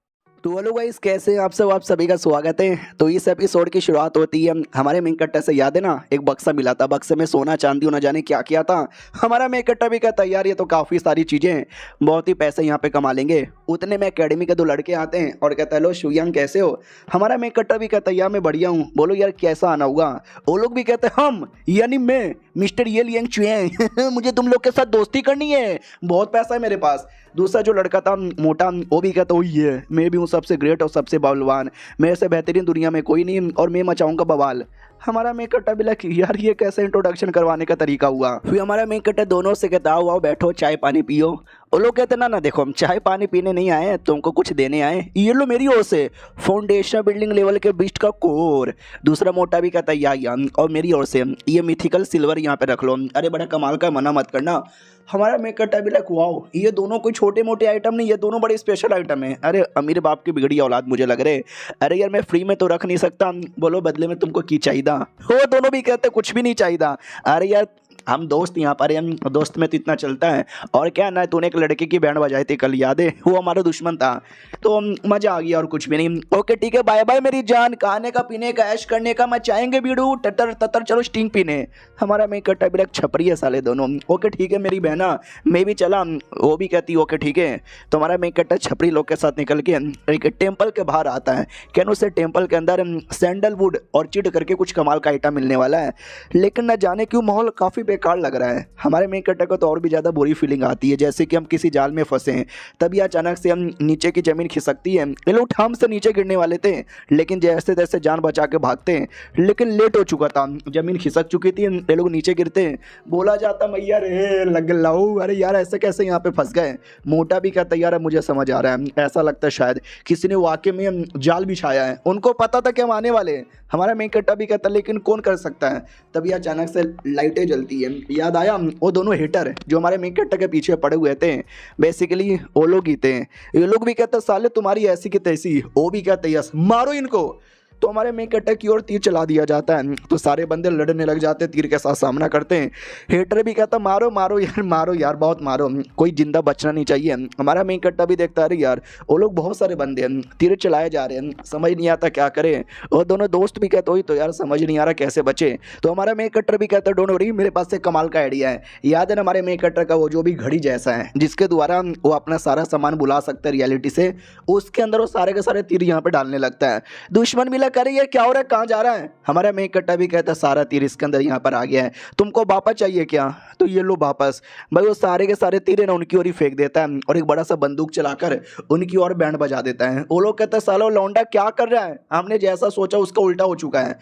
तो हेलो गाइस कैसे हैं आप सब, आप सभी का स्वागत है। तो इस एपिसोड की शुरुआत होती है हमारे मेकट्टा से, याद है ना एक बक्सा मिला था, बक्से में सोना चांदी न जाने क्या किया था। हमारा मेकट्टा भी कहता है यार ये तो काफ़ी सारी चीज़ें, बहुत ही पैसे यहाँ पे कमा लेंगे। उतने में अकेडमी के 2 लड़के आते हैं और कहता है हेलो शुयांग कैसे हो। हमारा मेकट्टा भी कहता है यार मैं बढ़िया हूँ, बोलो यार कैसा आना होगा। वो लोग भी कहते हैं हम यानी मैं मिस्टर ये लियांग चुएंग मुझे तुम लोग के साथ दोस्ती करनी है, बहुत पैसा है मेरे पास। दूसरा जो लड़का था मोटा, वो भी कहता ओ ये मैं भी हूँ सबसे ग्रेट और सबसे बलवान, मेरे से बेहतरीन दुनिया में कोई नहीं और मैं मचाऊंगा बवाल। हमारा मेकट्टा भी लग यार ये कैसे इंट्रोडक्शन करवाने का तरीका हुआ। फिर हमारा मेकट्टा दोनों से कहता आओ बैठो चाय पानी पियो। वो लोग कहते ना देखो हम चाय पानी पीने नहीं आए, तुमको कुछ देने आए, ये लो मेरी ओर से फाउंडेशन बिल्डिंग लेवल के बीस्ट का कोर। दूसरा मोटा भी कहता या और मेरी ओर से ये मिथिकल सिल्वर यहाँ पे रख लो, अरे बड़ा कमाल का, मना मत करना। हमारा मेकट्टा भी लाइक वाओ ये दोनों कोई छोटे मोटे आइटम नहीं, ये दोनों बड़े स्पेशल आइटम है। अरे अमीर बाप की बिगड़ी औलाद मुझे लग रहे, अरे यार मैं फ्री में तो रख नहीं सकता, बोलो बदले में तुमको की चाहिए। वो दोनों भी कहते कुछ भी नहीं चाहिए। अरे यार हम दोस्त यहाँ पर, हम दोस्त में तो इतना चलता है। और क्या ना तूने एक लड़के की बैंड बजाई थी कल, याद है, वो हमारा दुश्मन था, तो मज़ा आ गया और कुछ भी नहीं। ओके ठीक है बाय बाय मेरी जान, खाने का पीने का ऐश करने का मचाएंगे बीड़ू टटर ततर, चलो स्टिंग पीने। हमारा मेकट्टा भी छपरी है साले दोनों। ओके ठीक है मेरी बहना, मैं भी चला। वो भी कहती ओके ठीक है। तो हमारा मेकट्टा छपरी लोग के साथ निकल के एक टेम्पल के बाहर आता है, क्या उससे टेम्पल के अंदर सैंडलवुड ऑर्चिड करके कुछ कमाल का आइटम मिलने वाला है। लेकिन न जाने क्यों माहौल काफ़ी बेकार लग रहा है। हमारे मेन कैरेक्टर को तो और भी ज़्यादा बुरी फीलिंग आती है, जैसे कि हम किसी जाल में फंसे हैं, तभी अचानक से हम नीचे की ज़मीन खिसकती है। ये लोग हम से नीचे गिरने वाले थे, लेकिन जैसे तैसे जान बचा के भागते हैं, लेकिन लेट हो चुका था, ज़मीन खिसक चुकी थी, ये लोग नीचे गिरते हैं। बोला जाता मैया रे लग लाऊ, अरे यार ऐसे कैसे यहाँ पे फंस गए। मोटा भी कहता यार मुझे समझ आ रहा है, ऐसा लगता है शायद किसी ने वाकई में जाल बिछाया है, उनको पता था कि हम आने वाले हैं। हमारा मेन कैरेक्टर भी कहता लेकिन कौन कर सकता है। तभी अचानक से लाइटें जलती है, याद आया वो दोनों हेटर जो हमारे मेन कैरेक्टर के पीछे पड़े हुए थे, बेसिकली वो लोग ही थे। ये लोग भी कहते साले तुम्हारी ऐसी की तैसी, वो भी कहते यस मारो इनको। तो हमारे मेन कैरेक्टर की ओर तीर चला दिया जाता है, तो सारे बंदे लड़ने लग जाते हैं, तीर के साथ सामना करते हैं। हेटर भी कहता मारो मारो यार बहुत मारो, कोई जिंदा बचना नहीं चाहिए। हमारा मेन कैरेक्टर भी देखता है यार वो लोग बहुत सारे बंदे हैं, तीर चलाए जा रहे हैं, समझ नहीं आता क्या करें। और दोनों दोस्त भी कहते हो तो यार समझ नहीं आ रहा कैसे बचे। तो हमारा मेन कैरेक्टर भी कहता डोंट वरी, मेरे पास एक कमाल का आइडिया है। याद है ना हमारे मेन कैरेक्टर का वो जो भी घड़ी जैसा है, जिसके द्वारा वो अपना सारा सामान बुला सकता है रियलिटी से, उसके अंदर वो सारे के सारे तीर यहाँ पे डालने लगता है। दुश्मन भी लग करे ये क्या हो रहा है, कहाँ जा रहा है। हमारा मेन कैरेक्टर भी कहता है सारा तीर इसके अंदर यहाँ पर आ गया है, तुमको वापस चाहिए क्या, तो ये लो वापस। भाई वो सारे के सारे तीर ना उनकी ओर ही फेंक देता है, और एक बड़ा सा बंदूक चलाकर उनकी ओर बैंड बजा देता है। वो लोग कहते हैं सालो लौंडा क्या कर रहा है, हमने जैसा सोचा उसका उल्टा हो चुका है।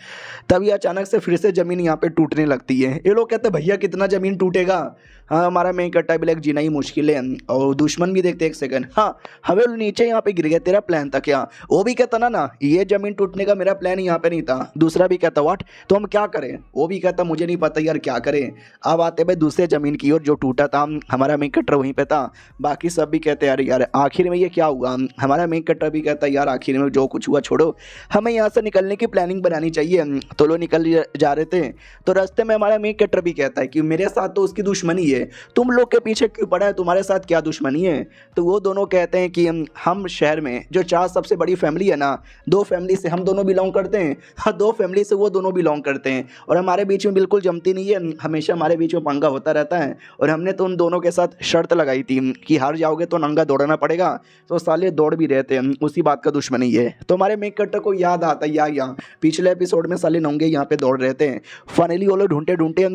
तभी अचानक से फिर से जमीन यहाँ पे टूटने लगती है। ये लोग कहते हैं भैया कितना जमीन टूटेगा। हाँ हमारा मेन कैरेक्टर भी लाइक जीना ही मुश्किल है। और दुश्मन भी देखते एक सेकंड, हाँ हमें नीचे यहाँ पे गिर गया, तेरा प्लान था क्या। वो भी कहता ना ये जमीन टूटने का मेरा प्लान यहाँ पे नहीं था। दूसरा भी कहता व्हाट, तो हम क्या करें। वो भी कहता मुझे नहीं पता यार क्या करें। अब आते भाई दूसरे जमीन की ओर जो टूटा था, हमारा मेन कैरेक्टर वहीं पे था। बाकी सब भी कहते यार यार आखिर में ये क्या हुआ। हमारा मेन कैरेक्टर भी कहता यार आखिर में जो कुछ हुआ छोड़ो, हमें यहाँ से निकलने की प्लानिंग बनानी चाहिए। तो लोग निकल जा रहे थे, तो रास्ते में हमारा मेन कैरेक्टर भी कहता है कि मेरे साथ तो उसकी दुश्मनी है, तुम लोग के पीछे क्यों पड़ा है, तुम्हारे साथ क्या दुश्मनी है। तो वो दोनों कहते हैं कि हम शहर में जो 4 सबसे बड़ी फैमिली है ना, 2 फैमिली से हम दोनों बिलोंग करते हैं, हाँ 2 फैमिली से वो दोनों बिलोंग करते हैं, और हमारे बीच में बिल्कुल जमती नहीं है, हमेशा हमारे बीच में पंगा होता रहता है। और हमने तो उन दोनों के साथ शर्त लगाई थी कि हार जाओगे तो नंगा दौड़ना पड़ेगा। तो साले दौड़ भी रहते हैं, उसी बात का दुश्मनी है। तो हमारे मेन कैरेक्टर को याद आता है यहाँ पिछले एपिसोड में साले नंगे यहाँ पे दौड़ रहते हैं। फाइनली वो लोग ढूंढते ढूंढते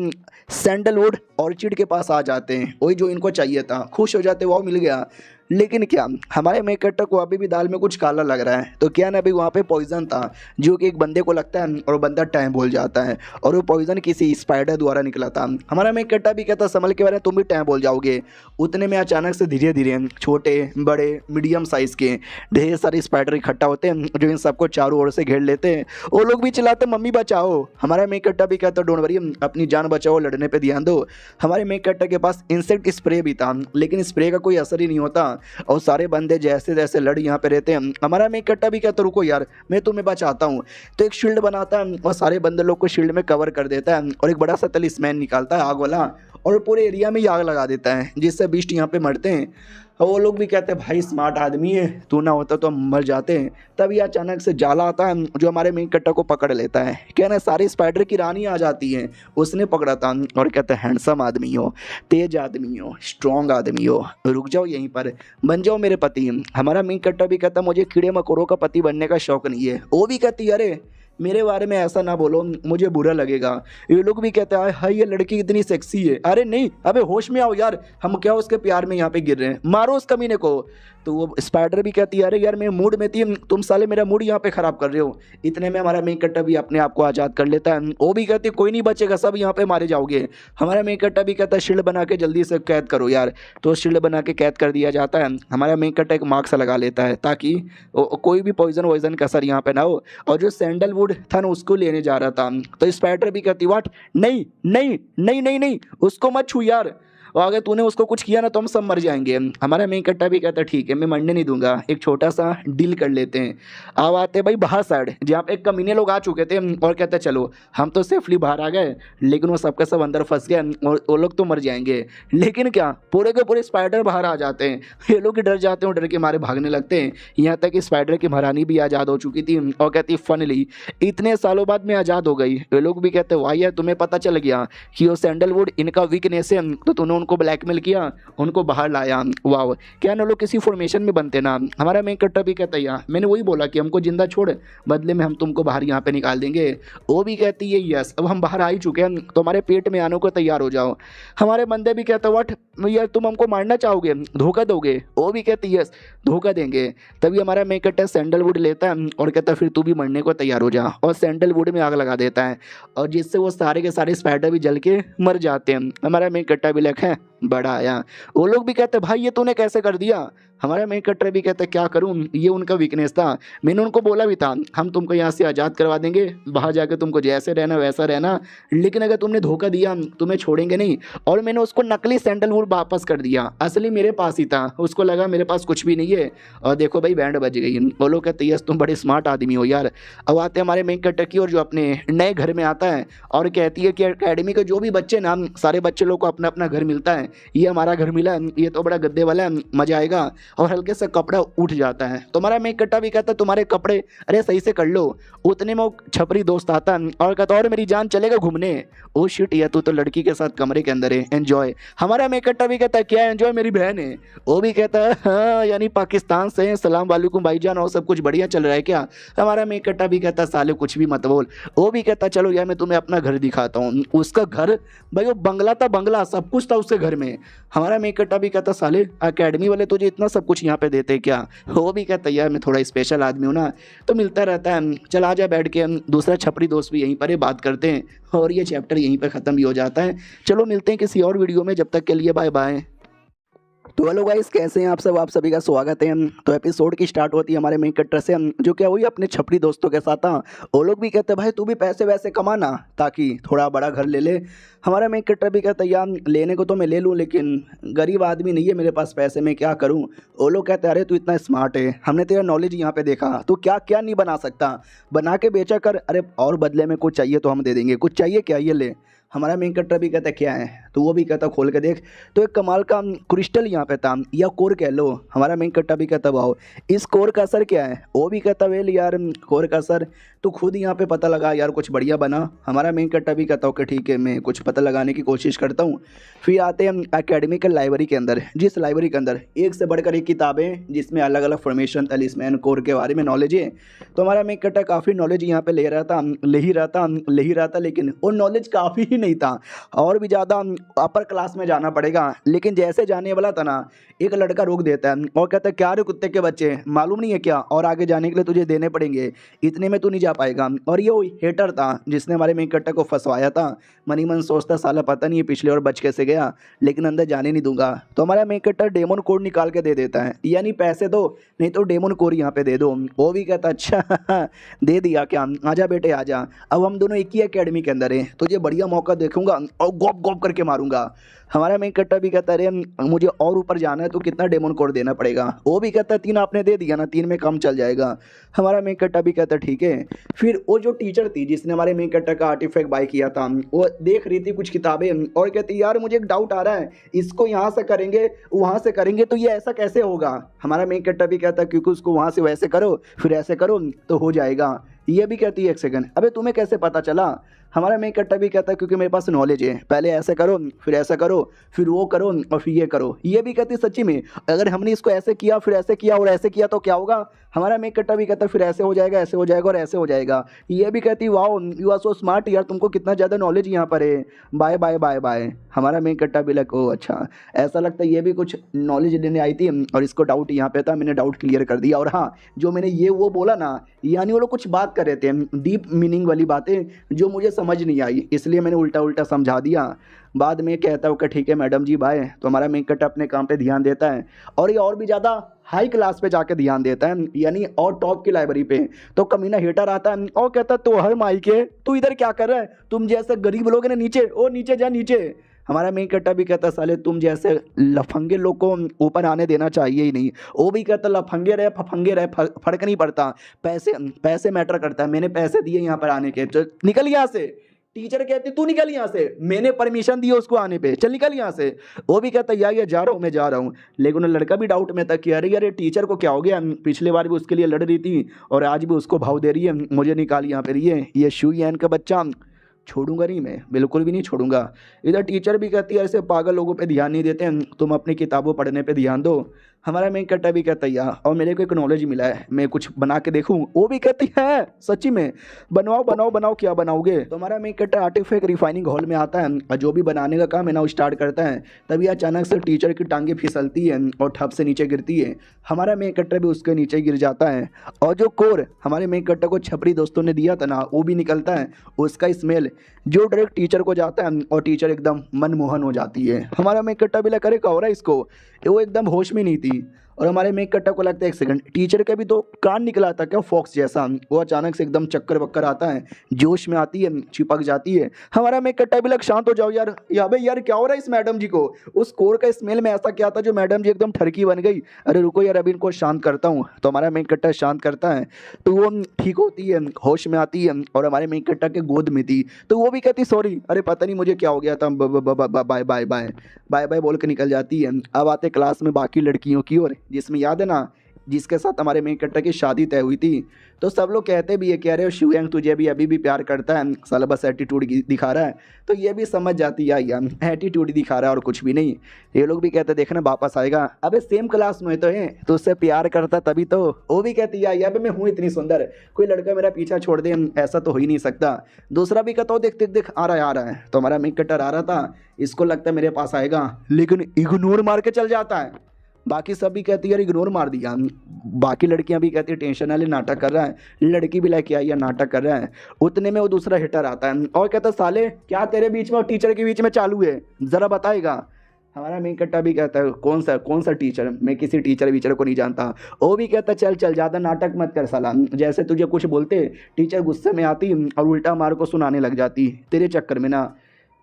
सैंडलवुड ऑर्चिड के पास आ जाते हैं, वही जो इनको चाहिए था, खुश हो जाते वो मिल गया। लेकिन क्या हमारे मेन कैरेक्टर को अभी भी दाल में कुछ काला लग रहा है। तो क्या ना अभी वहाँ पे पॉइजन था जो कि एक बंदे को लगता है, और बंदा टाइम भूल जाता है, और वो पॉइजन किसी स्पाइडर द्वारा निकला था। हमारा मेन कैरेक्टर भी कहता संभल के बारे में, तुम भी टाइम भूल जाओगे। उतने में अचानक से धीरे धीरे छोटे बड़े मीडियम साइज के ढेर सारे स्पाइडर इकट्ठा होते हैं, जो इन सबको चारों ओर से घेर लेते हैं। वो लोग भी चिल्लाते मम्मी बचाओ। हमारा मेन कैरेक्टर भी कहता डोंट वरी, अपनी जान बचाओ, लड़ने पर ध्यान दो। हमारे मेन कैरेक्टर के पास इंसेक्ट स्प्रे भी था, लेकिन स्प्रे का कोई असर ही नहीं होता, और सारे बंदे जैसे जैसे लड़ यहाँ पे रहते हैं। हमारा मेन कैरेक्टर भी कहता रुको यार मैं तुम्हें बचाता हूँ। तो एक शील्ड बनाता है और सारे बंदे लोग को शील्ड में कवर कर देता है, और एक बड़ा सा तलिस्मैन निकालता है आग वाला, और पूरे एरिया में ही आग लगा देता है, जिससे बीस्ट यहाँ पे मरते हैं। और वो लोग भी कहते हैं भाई स्मार्ट आदमी है, तू ना होता तो हम मर जाते हैं। तभी अचानक से जाला आता है जो हमारे मेन कैरेक्टर को पकड़ लेता है। कहना सारी स्पाइडर की रानी आ जाती है, उसने पकड़ा था, और कहते हैं हैंडसम आदमी हो, तेज आदमी हो, स्ट्रॉन्ग आदमी हो, रुक जाओ यहीं पर, बन जाओ मेरे पति। हमारा मेन कैरेक्टर भी कहता मुझे कीड़े मकोड़ों का पति बनने का शौक नहीं है। वो भी कहती अरे मेरे बारे में ऐसा ना बोलो, मुझे बुरा लगेगा। ये लोग भी कहते हैं हाय ये लड़की इतनी सेक्सी है। अरे नहीं अबे होश में आओ यार, हम क्या उसके प्यार में यहाँ पे गिर रहे हैं, मारो उस कमीने को। तो वो स्पाइडर भी कहती है अरे यार मैं मूड में थी, तुम साले मेरा मूड यहाँ पे ख़राब कर रहे हो। इतने में हमारा मेन कैरेक्टर भी अपने आप को आज़ाद कर लेता है। वो भी कहती है कोई नहीं बचेगा, सब यहाँ पे मारे जाओगे। हमारा मेन कैरेक्टर भी कहता है शील्ड बना के जल्दी से कैद करो यार। तो शील्ड बना के कैद कर दिया जाता है। हमारा मेन कैरेक्टर एक मार्क्स लगा लेता है ताकि कोई भी पॉइजन वॉइजन का असर यहाँ पे ना हो। और जो सैंडलवुड था ना उसको लेने जा रहा था, तो स्पाइडर भी कहती व्हाट, नहीं नहीं नहीं नहीं नहीं उसको मत छू यार, और अगर तूने उसको कुछ किया ना तो हम सब मर जाएंगे। हमारा मेन कैरेक्टर भी कहता है ठीक है मैं मरने नहीं दूंगा, एक छोटा सा डील कर लेते हैं। अब आते भाई बाहर साइड जहाँ पे कमीने लोग आ चुके थे, और कहते चलो हम तो सेफली बाहर आ गए, लेकिन वो सबके सब अंदर फंस गए और वो लोग तो मर जाएंगे। लेकिन क्या पूरे के पूरे स्पाइडर बाहर आ जाते हैं। ये लोग डर जाते हैं, डर के मारे भागने लगते हैं। यहाँ तक कि स्पाइडर की महारानी भी आज़ाद हो चुकी थी, और कहती फनली इतने सालों बाद मैं आज़ाद हो गई। ये लोग भी कहते वाह यार तुम्हें पता चल गया कि वो सैंडलवुड इनका वीकनेस है, तो तूने उनको ब्लैकमेल किया, उनको बाहर लाया। वाह, क्या ना लोग किसी फॉर्मेशन में बनते ना। हमारा मेन कट्टा भी कहता है यार, मैंने वही बोला कि हमको जिंदा छोड़, बदले में हम तुमको बाहर यहाँ पे निकाल देंगे। वो भी कहती है यस, अब हम बाहर आ ही चुके हैं, तो हमारे पेट में आने को तैयार हो जाओ। हमारे बंदे भी कहते व्हाट, यार तुम हमको मारना चाहोगे, धोखा दोगे। वो भी कहती यस, धोखा देंगे। तभी हमारा मेन कट्टा सैंडलवुड लेता है और कहता है फिर तू भी मरने को तैयार हो जा, और सैंडलवुड में आग लगा देता है, और जिससे वो सारे के सारे स्पाइडर भी जल के मर जाते हैं। हमारा मेन कट्टा भी लिखा है बड़ा आया। वो लोग भी कहते भाई ये तूने कैसे कर दिया। हमारा मेन कट्टर भी कहता है क्या करूं, ये उनका वीकनेस था। मैंने उनको बोला भी था हम तुमको यहाँ से आज़ाद करवा देंगे, बाहर जाकर तुमको जैसे रहना वैसा रहना, लेकिन अगर तुमने धोखा दिया तुम्हें छोड़ेंगे नहीं। और मैंने उसको नकली सैंडलवुड वापस कर दिया, असली मेरे पास ही था। उसको लगा मेरे पास कुछ भी नहीं है, और देखो भाई बैंड बज गई। वो लोग कहते यस तुम बड़े स्मार्ट आदमी हो यार। अब आते हमारे मेन कट्टर की, और जो अपने नए घर में आता है और कहती है कि अकेडमी के जो भी बच्चे ना, सारे बच्चे लोग को अपना अपना घर मिलता है, ये हमारा घर मिला है, ये तो बड़ा गद्दे वाला है, मजा आएगा। और हल्के से कपड़ा उठ जाता है। तो हमारा मेन कट्टा भी कहता है तुम्हारे कपड़े अरे सही से कर लो। उतने में वो छपरी दोस्त आता है और कहता और मेरी जान चलेगा घूमने। ओ शिट, या तू तो लड़की के साथ कमरे के अंदर है, एंजॉय। हमारा मेन कट्टा भी कहता है क्या एंजॉय, मेरी बहन है। वो भी कहता है हाँ, यानी पाकिस्तान से हैं, सलाम वालेकुम भाईजान, और सब कुछ बढ़िया चल रहा है क्या। हमारा मेन कट्टा भी कहता साले कुछ भी मत बोल। वो भी कहता चलो यार मैं तुम्हें अपना घर दिखाता हूँ। उसका घर भाई वो बंगला था, बंगला सब कुछ था उसके घर में। हमारा मेन कट्टा भी कहता साले अकेडमी वाले तुझे इतना सब कुछ यहाँ पे देते क्या। वो भी कहता यार मैं थोड़ा स्पेशल आदमी हूँ ना, तो मिलता रहता है, चल आ जा बैठ के हम दूसरा छपरी दोस्त भी यहीं पर है, बात करते हैं। और ये चैप्टर यहीं पर ख़त्म भी हो जाता है। चलो मिलते हैं किसी और वीडियो में, जब तक के लिए बाय बाय। तो हेलो गाइस, कैसे हैं आप सब, आप सभी का स्वागत है। तो एपिसोड की स्टार्ट होती है हमारे मेन कट्टर से, जो क्या हुई अपने छपरी दोस्तों के साथ। वो लोग भी कहते हैं भाई तू भी पैसे वैसे कमाना ताकि थोड़ा बड़ा घर ले ले। हमारा मेन कट्टर भी कहता है यार लेने को तो मैं ले लूँ, लेकिन गरीब आदमी नहीं है मेरे पास पैसे, मैं क्या करूँ। वो लोग कहते हैं अरे तू इतना स्मार्ट है, हमने तेरा नॉलेज यहाँ पे देखा, तो क्या क्या नहीं बना सकता, बना के बेचा कर। अरे और बदले में कुछ चाहिए तो हम दे देंगे, कुछ चाहिए क्या, ये ले। हमारा मेन कट्टर भी कहता है क्या है, तो वो भी कहता खोल के देख। तो एक कमाल का क्रिस्टल यहाँ पे था, या कोर कह लो। हमारा मेन कट्टा भी कहता वाओ इस कोर का असर क्या है। वो भी कहता वेल यार कोर का असर तो खुद यहाँ पे पता लगा यार, कुछ बढ़िया बना। हमारा मेन कट्टा भी कहता कि ठीक है मैं कुछ पता लगाने की कोशिश करता हूँ। फिर आते हैं अकेडमिकल लाइब्रेरी के अंदर, जिस लाइब्रेरी के अंदर एक से बढ़कर एक किताबें, जिसमें अलग अलग फॉर्मेशन तलिस्मैन कोर के बारे में नॉलेज है। तो हमारा मेन कट्टा काफ़ी नॉलेज यहाँ पे ले ही रहा था, लेकिन वो नॉलेज काफ़ी ही नहीं था, और भी ज़्यादा अपर क्लास में जाना पड़ेगा। लेकिन जैसे जाने वाला था ना, एक लड़का रोक देता है और कहता है क्या रे कुत्ते के बच्चे, मालूम नहीं है क्या, और आगे जाने के लिए तुझे देने पड़ेंगे, इतने में तू नहीं जा पाएगा। और ये वो हेटर था जिसने हमारे मेन कट्टा को फंसवाया था। मनी मन सोचता साला पता नहीं है पिछले और बच कैसे गया, लेकिन अंदर जाने नहीं दूंगा। तो हमारा मेन कट्टा डेमन कोड निकाल के दे देता है, यानी पैसे दो नहीं तो डेमन कोड यहाँ पे दे दो। वो भी कहता अच्छा दे दिया क्या, आजा बेटे आजा, अब हम दोनों एक ही अकेडमी के अंदर हैं, तुझे बढ़िया मौका देखूंगा और गॉप गॉप करके मारूंगा। हमारा मेन कट्टा भी कहता अरे मुझे और ऊपर जाना है तो कितना डेमन कोड देना पड़ेगा। वो भी कहता 3 आपने दे दिया ना, 3 में कम चल जाएगा। हमारा मेन कट्टा भी कहता ठीक है। फिर वो जो टीचर थी जिसने हमारे मेन कट्टा का आर्टिफैक्ट बाय किया था, वो देख रही थी कुछ किताबें और कहती यार मुझे एक डाउट आ रहा है, इसको यहाँ से करेंगे वहाँ से करेंगे तो ये ऐसा कैसे होगा। हमारा मेन कट्टा भी कहता क्योंकि उसको वहाँ से वैसे करो फिर ऐसे करो तो हो जाएगा। ये भी कहती है एक सेकंड, अबे तुम्हें कैसे पता चला। हमारा मेन कट्टा भी कहता है क्योंकि मेरे पास नॉलेज है, पहले ऐसे करो फिर ऐसा करो फिर वो करो और फिर ये करो। ये भी कहती सच्ची में अगर हमने इसको ऐसे किया फिर ऐसे किया और ऐसे किया तो क्या होगा। हमारा मेन कट्टा भी कहता फिर ऐसे हो जाएगा ऐसे हो जाएगा और ऐसे हो जाएगा। ये भी कहती wow you are so smart यार, तुमको कितना ज़्यादा नॉलेज यहाँ पर है, बाय बाय बाय बाय। हमारा मेन कट्टा भी लग ओ अच्छा, ऐसा लगता है ये भी कुछ नॉलेज लेने आई थी और इसको डाउट यहाँ पे था, मैंने डाउट क्लियर कर दिया। और हाँ जो मैंने ये वो बोला ना, यानी वो लोग कुछ बात कर रहे थे डीप मीनिंग वाली बातें जो मुझे समझ नहीं आई, इसलिए मैंने उल्टा उल्टा समझा दिया। बाद में कहता हूँ कि ठीक है मैडम जी बाय। तो हमारा मेन कट्टा अपने काम पे ध्यान देता है और ये और भी ज़्यादा हाई क्लास पे जाके ध्यान देता है, यानी और टॉप की लाइब्रेरी पे। तो कमीना हेटर आता है और कहता तो हर माई के तू इधर क्या कर रहा है, तुम जैसे गरीब लोग हैं ना नीचे, ओ नीचे जा नीचे। हमारा मेन कट्टा भी कहता साले तुम जैसे लफंगे लोग को ऊपर आने देना चाहिए ही नहीं। वो भी कहता लफंगे रहे फफंगे रहे फर्क नहीं पड़ता, पैसे पैसे मैटर करता है, मैंने पैसे दिए यहाँ पर आने के, तो निकल यहाँ से। टीचर कहती तू निकल यहाँ से, मैंने परमिशन दी उसको आने पे, चल निकल यहाँ से। वो भी कहता यार ये जा रहा हूँ मैं जा रहा हूँ। लेकिन लड़का भी डाउट में था कि अरे यार टीचर को क्या हो गया, पिछले बार भी उसके लिए लड़ रही थी और आज भी उसको भाव दे रही है, मुझे निकाल यहाँ पे। ये शू यन का बच्चा छोड़ूंगा नहीं, मैं बिल्कुल भी नहीं छोड़ूंगा। इधर टीचर भी कहती है ऐसे पागल लोगों पे ध्यान नहीं देते हैं, तुम अपनी किताबों पढ़ने पे ध्यान दो। हमारा मेन कट्टा भी कहता है यार, और मेरे को एक नॉलेज मिला है, मैं कुछ बना के देखूं। वो भी कहती है सच्ची में, बनवाओ बनाओ बनाओ, क्या बनाओगे। तो हमारा मेन कट्टा आर्टिफैक्ट रिफाइनिंग हॉल में आता है और जो भी बनाने का काम है ना वो स्टार्ट करता है। तभी अचानक से टीचर की टांगे फिसलती है और ठप से नीचे गिरती है। हमारा मेन कट्टा भी उसके नीचे गिर जाता है और जो कोर हमारे मेन कट्टा को छपरी दोस्तों ने दिया था ना वो भी निकलता है। उसका स्मेल जो डायरेक्ट टीचर को जाता है और टीचर एकदम मनमोहन हो जाती है। हमारा मेन कट्टा भी लगा, अरे क्या हो रहा है इसको, वो एकदम होश में नहीं थी। और हमारे मेक कट्टा को लगता है एक सेकंड, टीचर का भी तो कान निकला था क्या फॉक्स जैसा। वो अचानक से एकदम चक्कर वक्कर आता है, जोश में आती है, चिपक जाती है। हमारा मेक कट्टा भी लग, शांत हो जाओ यार, या भाई यार क्या हो रहा है इस मैडम जी को। उस कोर का स्मेल में ऐसा क्या था जो मैडम जी एकदम ठरकी बन गई। अरे रुको यार अभी इनको शांत करता हूँ। तो हमारा मेक कट्टा शांत करता है तो वो ठीक होती है, होश में आती है और हमारे मेक कट्टा के गोद में थी। तो वो भी कहती सॉरी, अरे पता नहीं मुझे क्या हो गया था, bye bye bye bye bye बोल के निकल जाती है। अब आते क्लास में बाकी लड़कियों की ओर, जिसमें याद है ना जिसके साथ हमारे मेन कट्टा की शादी तय हुई थी। तो सब लोग कहते भी है कह रहे हो शिवयंग तुझे भी अभी भी प्यार करता है, साला बस एटीट्यूड दिखा रहा है। तो ये भी समझ जाती है यार एटीट्यूड दिखा रहा है और कुछ भी नहीं। ये लोग भी कहते देखना वापस आएगा, अबे सेम क्लास में तो है तो उससे प्यार करता तभी तो। वो भी कहती है यार मैं हूँ इतनी सुंदर, कोई लड़का मेरा पीछा छोड़ दे, ऐसा तो हो ही नहीं सकता। दूसरा भी कहता हो देख देख देख आ रहा है। तो हमारा मेन कट्टा आ रहा था, इसको लगता है मेरे पास आएगा, लेकिन इग्नोर मार के चल जाता है। बाकी सब भी कहती है यार इग्नोर मार दिया। बाकी लड़कियां भी कहती है टेंशन वाले नाटक कर रहा है, लड़की भी लेके आई है नाटक कर रहा है। उतने में वो दूसरा हिटर आता है और कहता है साले क्या तेरे बीच में और टीचर के बीच में चालू है, ज़रा बताएगा। हमारा मेन कट्टा भी कहता है कौन सा टीचर, मैं किसी टीचर वीचर को नहीं जानता। वो भी कहता चल चल ज़्यादा नाटक मत कर साला, जैसे तुझे कुछ बोलते टीचर गुस्से में आती और उल्टा मार को सुनाने लग जाती तेरे चक्कर में ना।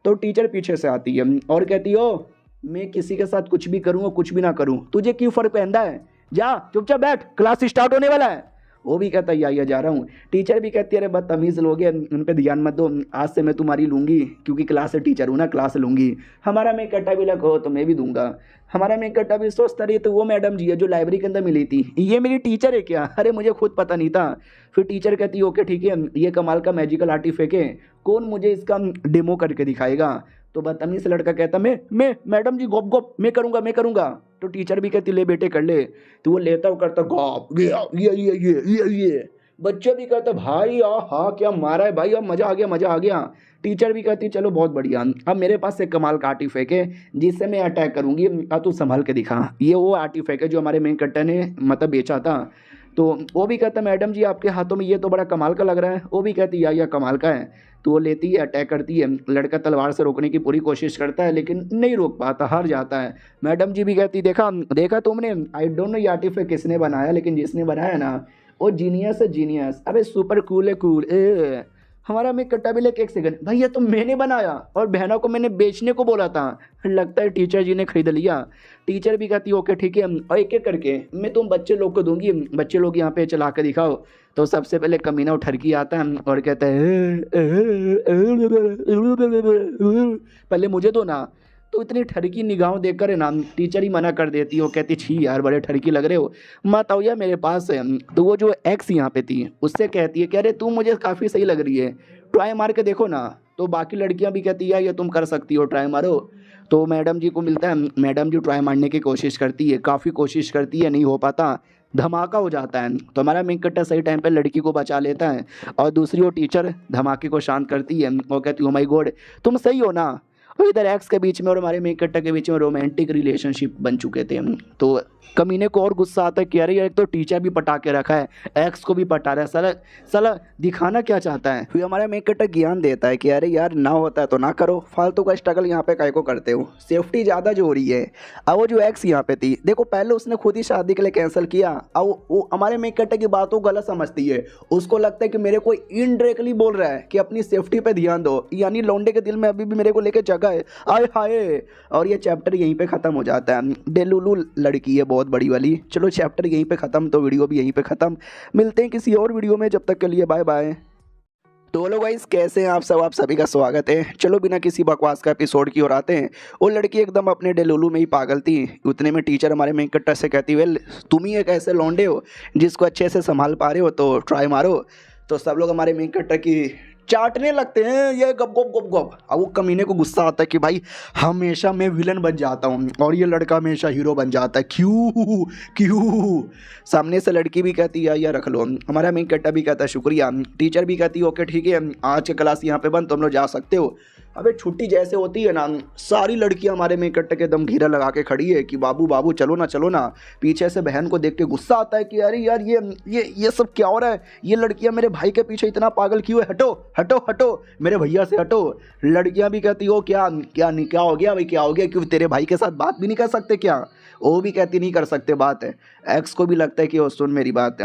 तो टीचर पीछे से आती है और कहती हो मैं किसी के साथ कुछ भी करूँ और कुछ भी ना करूँ तुझे क्यों फ़र्क पहनता है, जा चुपचाप बैठ क्लास स्टार्ट होने वाला है। वो भी कहता है या जा रहा हूँ। टीचर भी कहती है अरे बदतमीज़ लोग हैं उन पे ध्यान मत दो, आज से मैं तुम्हारी लूँगी क्योंकि क्लास से टीचर हूँ ना, क्लास लूँगी। हमारा मेन कट्टा भी लगा हो तो मैं भी दूंगा। हमारा मेन कट्टा भी सोचता रही तो वो मैडम जी है जो लाइब्रेरी के अंदर मिली थी ये मेरी टीचर है क्या, अरे मुझे खुद पता नहीं था। फिर टीचर कहती है ओके ठीक है ये कमाल का मैजिकल आर्टिफैक्ट है, कौन मुझे इसका डेमो करके दिखाएगा। तो बदतमीज लड़का कहता मैं मैडम जी गोप गोप मैं करूँगा। तो टीचर भी कहती ले बेटे कर ले। तो वो लेता वो करता गॉप ये बच्चे भी कहते भाई हाँ क्या मारा है भाई, अब मज़ा आ गया। टीचर भी कहती चलो बहुत बढ़िया, अब मेरे पास एक कमाल का आर्टिफैक्ट है जिससे मैं अटैक करूँगी, अब तू संभाल के दिखा। ये वो आर्टिफैक्ट है जो हमारे मेन कट्टा ने मतलब बेचा था। तो वो भी कहता मैडम जी आपके हाथों में ये तो बड़ा कमाल का लग रहा है। वो भी कहती या कमाल का है। तो वो लेती है अटैक करती है, लड़का तलवार से रोकने की पूरी कोशिश करता है लेकिन नहीं रोक पाता, हार जाता है। मैडम जी भी कहती देखा तुमने, आई डोंट नो ये आर्टिफैक्ट किसने बनाया लेकिन जिसने बनाया ना वो जीनियस है जीनियस, अबे सुपर कूल है कूल। हमारा मेन कट्टा भी लेके एक सेकंड भाई ये तो मैंने बनाया और बहनों को मैंने बेचने को बोला था, लगता है टीचर जी ने खरीद लिया। टीचर भी कहती ओके ठीक है और एक एक करके मैं तुम बच्चे लोग को दूंगी, बच्चे लोग यहाँ पे चला के दिखाओ। तो सबसे पहले कमीना उठरकी आता है और कहता है पहले मुझे दो ना। तो इतनी ठरकी निगाहों देखकर है ना टीचर ही मना कर देती हो, कहती छी यार बड़े ठरकी लग रहे हो, मत आओ यार मेरे पास है। तो वो जो एक्स यहाँ पे थी उससे कहती है कि अरे तू मुझे काफ़ी सही लग रही है, ट्राई मार के देखो ना। तो बाकी लड़कियाँ भी कहती है ये तुम कर सकती हो, ट्राई मारो। तो मैडम जी को मिलता है, मैडम जी ट्राई मारने की कोशिश करती है, काफ़ी कोशिश करती है, नहीं हो पाता, धमाका हो जाता है। तो हमारा मेन कट्टा सही टाइम पे लड़की को बचा लेता है और दूसरी वो टीचर धमाके को शांत करती है और कहती है ओ माय गॉड तुम सही हो ना। और इधर एक्स के बीच में और हमारे मेन कट्टा के बीच में रोमांटिक रिलेशनशिप बन चुके थे। तो कमीने को और गुस्सा आता है कि अरे एक तो टीचर भी पटा के रखा है, एक्स को भी पटा रहा है, साला दिखाना क्या चाहता है। फिर हमारा मेन कट्टा ज्ञान देता है कि अरे यार ना होता है तो ना करो, फालतू का स्ट्रगल यहाँ पे काय को करते हो, सेफ्टी ज़्यादा जो हो रही है। अब वो जो एक्स यहाँ पे थी देखो पहले उसने खुद ही शादी के लिए कैंसिल किया, अब वो हमारे मेन कट्टा की बातों को गलत समझती है, उसको लगता है कि मेरे को इनडायरेक्टली बोल रहा है कि अपनी सेफ्टी पे ध्यान दो, यानी लौंडे के दिल में अभी भी मेरे को लेके जगह है, आए हाय। और ये चैप्टर यहीं पे ख़त्म हो जाता है। डेलुलू लड़की है बहुत बड़ी वाली। चलो चैप्टर यहीं पे ख़त्म, तो वीडियो भी यहीं पे ख़त्म। मिलते हैं किसी और वीडियो में, जब तक के लिए बाय बाय। तो हेलो गाइस कैसे हैं आप सब, आप सभी का स्वागत है। चलो बिना किसी बकवास का एपिसोड की ओर आते हैं। वो लड़की एकदम अपने डेलुलू में ही पागल थी। उतने में टीचर हमारे मेन कट्टा से कहती वेल तुम ही एक ऐसे लौंडे हो जिसको अच्छे से संभाल पा रहे हो तो ट्राई मारो। तो सब लोग हमारे मेन कट्टा की चाटने लगते हैं ये गप गप गप गप। अब वो कमीने को गुस्सा आता है कि भाई हमेशा मैं विलन बन जाता हूँ और ये लड़का हमेशा हीरो बन जाता है, क्यों क्यों। सामने से लड़की भी कहती है यार रख लो, हमारा मेन कट्टा भी कहता है शुक्रिया, टीचर भी कहती है ओके ठीक है आज की क्लास यहाँ पे बंद, तुम लोग जा सकते हो। अबे छुट्टी जैसे होती है ना, सारी लड़कियां हमारे मेन कट्टे के दम घेरा लगा के खड़ी है कि बाबू बाबू चलो ना चलो ना। पीछे से बहन को देख के गुस्सा आता है कि अरे यार ये सब क्या हो रहा है, ये लड़कियां मेरे भाई के पीछे इतना पागल क्यों है, हटो हटो हटो मेरे भैया से हटो। लड़कियां भी कहती हो क्या क्या नहीं क्या हो गया भाई, क्या हो गया, क्यों तेरे भाई के साथ बात भी नहीं कर सकते क्या। वो भी कहती नहीं कर सकते बात है। एक्स को भी लगता है कि वो सुन मेरी बात,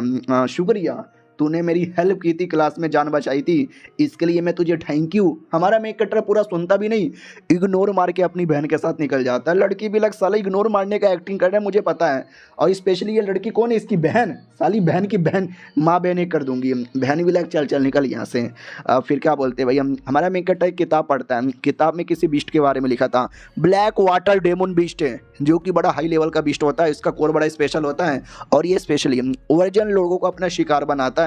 शुक्रिया तूने मेरी हेल्प की थी, क्लास में जान बचाई थी, इसके लिए मैं तुझे थैंक यू। हमारा मेक कटर पूरा सुनता भी नहीं, इग्नोर मार के अपनी बहन के साथ निकल जाता है। लड़की भी लग साला इग्नोर मारने का एक्टिंग कर रहा है मुझे पता है। और स्पेशली ये लड़की कौन है, इसकी बहन, साली बहन की बहन, माँ बहन एक कर दूंगी। बहन भी लग चल चल निकल यहाँ से। फिर क्या बोलते भाई, हम हमारा मेक कटर एक किताब पढ़ता है, किताब में किसी बिस्ट के बारे में लिखा था, ब्लैक वाटर डेमन बिस्ट है जो कि बड़ा हाई लेवल का बिस्ट होता है, इसका कोर बड़ा स्पेशल होता है और ये स्पेशली ओरिजिनल लोगों को अपना शिकार बनाता है।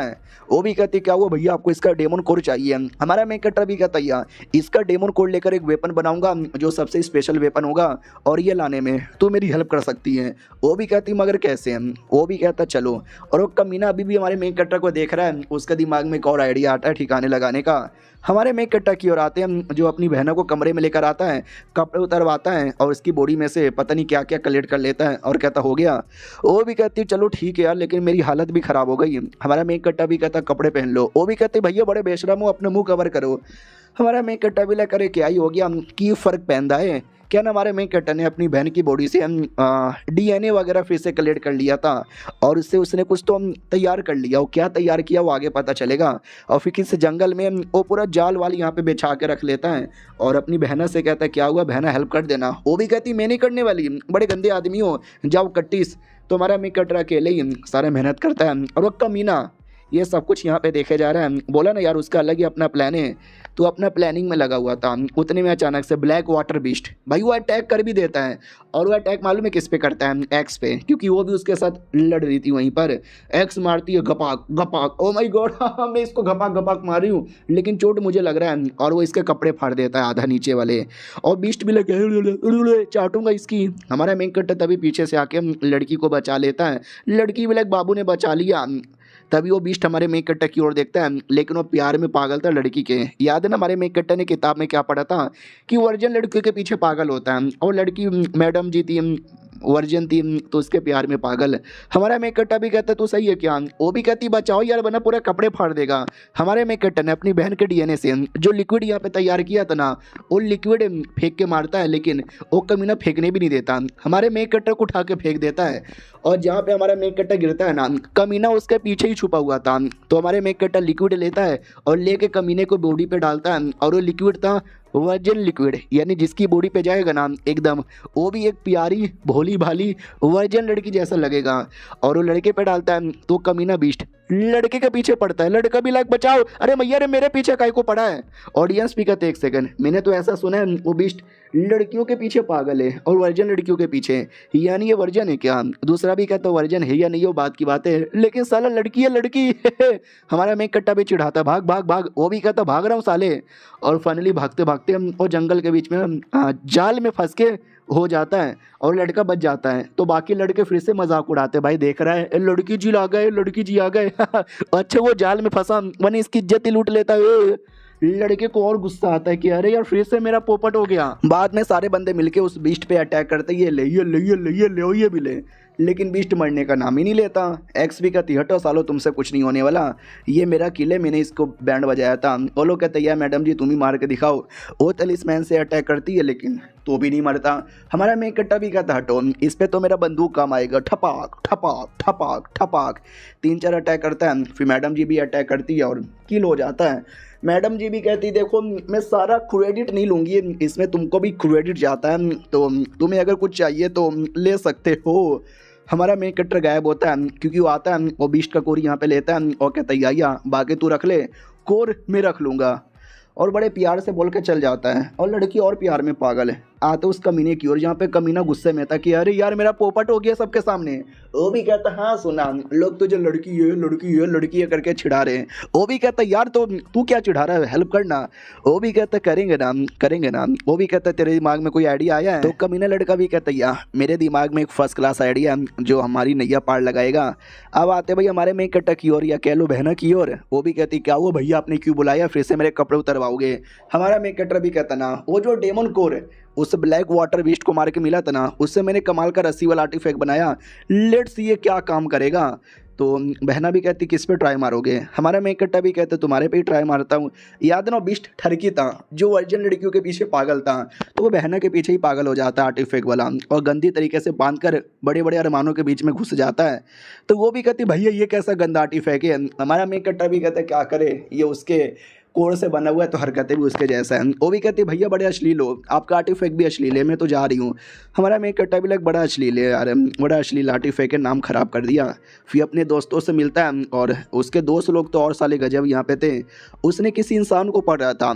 वो भी कहती क्या हुआ भैया आपको इसका डेमन कोर चाहिए। हमारा मेक कटर भी कहता है इसका डेमन कोर लेकर एक वेपन बनाऊंगा जो सबसे स्पेशल वेपन होगा और ये लाने में तू मेरी हेल्प कर सकती है। वो भी कहती मगर कैसे, वो भी कहता चलो। और वो कमीना अभी भी हमारे मेक कटर को देख रहा है, उसका दिमाग में एक और आइडिया आता है ठिकाने लगाने का। हमारे मेक कट्टा की ओर आते हैं जो अपनी बहनों को कमरे में लेकर आता है, कपड़े उतरवाता है और उसकी बॉडी में से पता नहीं क्या क्या कलेक्ट कर लेता है और कहता हो गया। वो भी कहती है चलो ठीक है यार लेकिन मेरी हालत भी ख़राब हो गई। हमारा मेक कट्टा भी कहता कपड़े पहन लो। वो भी कहते भैया बड़े बेशरम हो, अपना मुंह कवर करो। हमारा मेक कट्टा भी करे क्या ही हो गया, की फ़र्क पहनता है क्या ना। हमारे मेक कट्टा ने अपनी बहन की बॉडी से DNA वगैरह फिर से कलेक्ट कर लिया था और उससे उसने कुछ तो तैयार कर लिया। वो क्या तैयार किया वो आगे पता चलेगा। और फिर किसी जंगल में वो पूरा जाल वाल यहाँ पे बिछा के रख लेता है और अपनी बहना से कहता है क्या हुआ बहना हेल्प कर देना। वो भी कहती मैं नहीं करने वाली, बड़े गंदे आदमी हो, जाओ कट्टीस। तो हमारा मेक कट्टा अकेले ही सारा मेहनत करता है और वो कमीना ये सब कुछ यहाँ पे देखे जा रहा है। बोला ना यार उसका अलग ही अपना प्लान है, तो अपना प्लानिंग में लगा हुआ था। उतने में अचानक से ब्लैक वाटर बीस्ट भाई वो अटैक कर भी देता है और वो अटैक मालूम है किस पे करता है, एक्स पे, क्योंकि वो भी उसके साथ लड़ रही थी वहीं पर। एक्स मारती है घपाक घपाक, ओ माय गॉड मैं इसको घपाक घपाक मार रही हूँ लेकिन चोट मुझे लग रहा है और वो इसके कपड़े फाड़ देता है आधा नीचे वाले। और बीस्ट भी लगे चाटूंगा इसकी। हमारा मेन कट्टा तभी पीछे से आके लड़की को बचा लेता है। लड़की भी लग बाबू ने बचा लिया। तभी वो बीस्ट हमारे मेक कट्टा की ओर देखता है लेकिन वो प्यार में पागल था लड़की के। याद है ना हमारे मेक कट्टा ने किताब में क्या पढ़ा था कि वर्जन लड़कियों के पीछे पागल होता है और लड़की मैडम जी थी वर्जन थी तो उसके प्यार में पागल। हमारा मेक कट्टा भी कहता तू सही है क्या। वो भी कहती बचाओ यार वरना पूरे कपड़े फाड़ देगा। हमारे मेक कट्टा ने अपनी बहन के DNA से जो लिक्विड यहाँ पे तैयार किया था ना वो लिक्विड फेंक के मारता है लेकिन वो कमीना फेंकने भी नहीं देता। हमारे मेक कट्टा को उठा के फेंक देता है और जहाँ पे हमारा मेक कट्टा गिरता है ना कमीना उसके पीछे ही छुपा हुआ था। तो हमारे मेक कट्टा लिक्विड लेता है और लेके कमीने को बॉडी पे डालता है और वो लिक्विड था वर्जिन लिक्विड, यानी जिसकी बॉडी पे जाएगा ना एकदम वो भी एक प्यारी भोली भाली वर्जिन लड़की जैसा लगेगा। और वो लड़के पे डालता है तो कमीना बीस्ट लड़के के पीछे पड़ता है। लड़का भी लाइक बचाओ, अरे मैया रे मेरे पीछे काहे को पड़ा है। ऑडियंस भी कहते एक सेकंड मैंने तो ऐसा सुना है वो बीस्ट लड़कियों के पीछे पागल है और वर्जन लड़कियों के पीछे, यानी ये वर्जन है क्या। दूसरा भी कहता वर्जन है या नहीं वो बात की बात है लेकिन साला लड़की है लड़की हमारा मेक कट्टा भी चिढ़ाता भाग भाग भाग। वो भी कहता भाग रहा हूँ साले। और फाइनली भागते भागते हम और जंगल के बीच में जाल में फंस के हो जाता है और लड़का बच जाता है। तो बाकी लड़के फिर से मजाक उड़ाते भाई देख रहा है लड़की जी आ गए लड़की जी आ गए अच्छा वो जाल में फंसा वरना इसकी इज्जत ही लूट लेता है। लड़के को और गुस्सा आता है कि अरे यार फिर से मेरा पोपट हो गया। बाद में सारे बंदे मिलके उस बीस्ट पे अटैक करते ये ले ये ले ये ले ये ले ये भी ले, लेकिन बीस्ट मरने का नाम ही नहीं लेता। एक्स भी कहती हटो सालो तुमसे कुछ नहीं होने वाला, ये मेरा किले मैंने इसको बैंड बजाया था। वो लोग कहते यार मैडम जी तुम ही मार के दिखाओ। वो तलिस्मैन से अटैक करती है लेकिन तो भी नहीं मरता। हमारा मेक कट्टा भी कहता हटो इस पर तो मेरा बंदूक काम आएगा, ठपाक ठपाक ठपाक ठपाक 3-4 अटैक करता है। फिर मैडम जी भी अटैक करती है और किल हो जाता है। मैडम जी भी कहती देखो मैं सारा क्रेडिट नहीं लूँगी इसमें तुमको भी क्रेडिट जाता है, तो तुम्हें अगर कुछ चाहिए तो ले सकते हो। हमारा मेक कट्टर गायब होता है क्योंकि वो आता है वो बीस्ट का कोर यहाँ पे लेता है और कहता है या बाकी तू रख ले कोर मैं रख लूँगा और बड़े प्यार से बोल के चल जाता है। और लड़की और प्यार में पागल है। आते उस कमीने की ओर जहाँ पे कमीना गुस्से में था कि अरे यार मेरा पोपट हो गया सबके सामने। वो भी कहता हाँ सुना, लोग तुझे लड़की है लड़की है लड़की है करके चिढ़ा रहे हैं। वो भी कहता यार तो तू क्या चिढ़ा रहा है, हेल्प करना। वो भी कहता करेंगे ना करेंगे ना। वो भी कहता तेरे दिमाग में कोई आइडिया आया है? तो कमीना लड़का भी कहता यार मेरे दिमाग में एक फर्स्ट क्लास आइडिया जो हमारी नैया पार लगाएगा। अब आते भाई हमारे मेन कट्टा की ओर या कह लो बहना की ओर। वो भी कहती क्या हुआ भैया आपने क्यों बुलाया, फिर से मेरे कपड़े उतरवाओगे? हमारा मेन कट्टर भी कहता ना वो जो डेमन कोर उस ब्लैक वाटर बीस्ट को मार के मिला था ना, उससे मैंने कमाल का रस्सी वाला आर्टिफैक्ट बनाया, लेट्स सी ये क्या काम करेगा। तो बहना भी कहती किस पे ट्राई मारोगे? हमारा मेन कट्टा भी कहते तुम्हारे पे ही ट्राई मारता हूँ। याद ना बीस्ट ठरकी था जो वर्जिन लड़कियों के पीछे पागल था, तो वो बहना के पीछे ही पागल हो जाता है आर्टिफैक्ट वाला और गंदी तरीके से बांध कर बड़े बड़े अरमानों के बीच में घुस जाता है। तो वो भी कहती भैया ये कैसा गंदा आर्टिफैक्ट है? हमारा मेन कट्टा भी कहता क्या करे, ये उसके कोर से बना हुआ है तो हरकतें भी उसके जैसा है। वो भी कहती भैया बड़े अश्लील हो, आपका आर्टिफैक्ट भी अश्लील है, मैं तो जा रही हूँ। हमारा मेक कट्टा भी लग बड़ा अश्लील है यार, बड़ा अश्लील आर्टिफैक्ट है, नाम ख़राब कर दिया। फिर अपने दोस्तों से मिलता है और उसके दोस्त लोग तो और साले गजब यहाँ पे थे। उसने किसी इंसान को पढ़ रहा था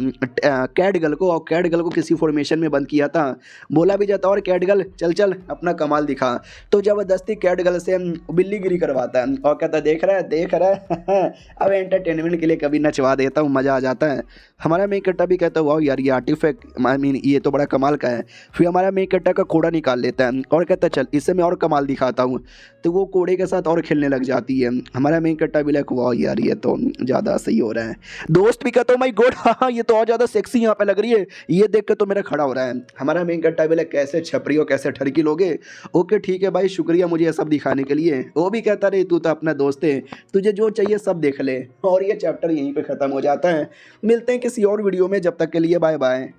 कैटगल को, और कैटगल को किसी फॉर्मेशन में बंद किया था। बोला भी जाता और कैटगल चल चल अपना कमाल दिखा। तो ज़बरदस्ती कैटगल से बिल्लीगिरी करवाता है और कहता देख रहा है अब एंटरटेनमेंट के लिए कभी नचवा देता हूँ, मज़ा जाता है। हमारा मेक कट्टा भी कहता है वाह यार ये आर्टिफैक्ट आई मीन ये तो बड़ा कमाल का है। फिर हमारा मेक कट्टा का कोड़ा निकाल लेता है और कहता है चल इससे मैं और कमाल दिखाता हूँ। तो वो कोड़े के साथ और खेलने लग जाती है। हमारा मेक कट्टा भी लाइक वाह यार ये तो ज़्यादा सही हो रहा है। दोस्त भी कहता हूँ माई गॉड हाँ ये तो और ज़्यादा सेक्सी यहाँ पे लग रही है, ये देख के तो मेरा खड़ा हो रहा है। हमारा मेक कट्टा भी लाइक कैसे छपरी हो कैसे ठरकी लोगे। ओके ठीक है भाई शुक्रिया मुझे ये सब दिखाने के लिए। वो भी कहता रहे तू तो अपना दोस्त है, तुझे जो चाहिए सब देख ले। और ये चैप्टर यहीं पे ख़त्म हो जाता है। मिलते हैं किसी और वीडियो में, जब तक के लिए बाय बाय।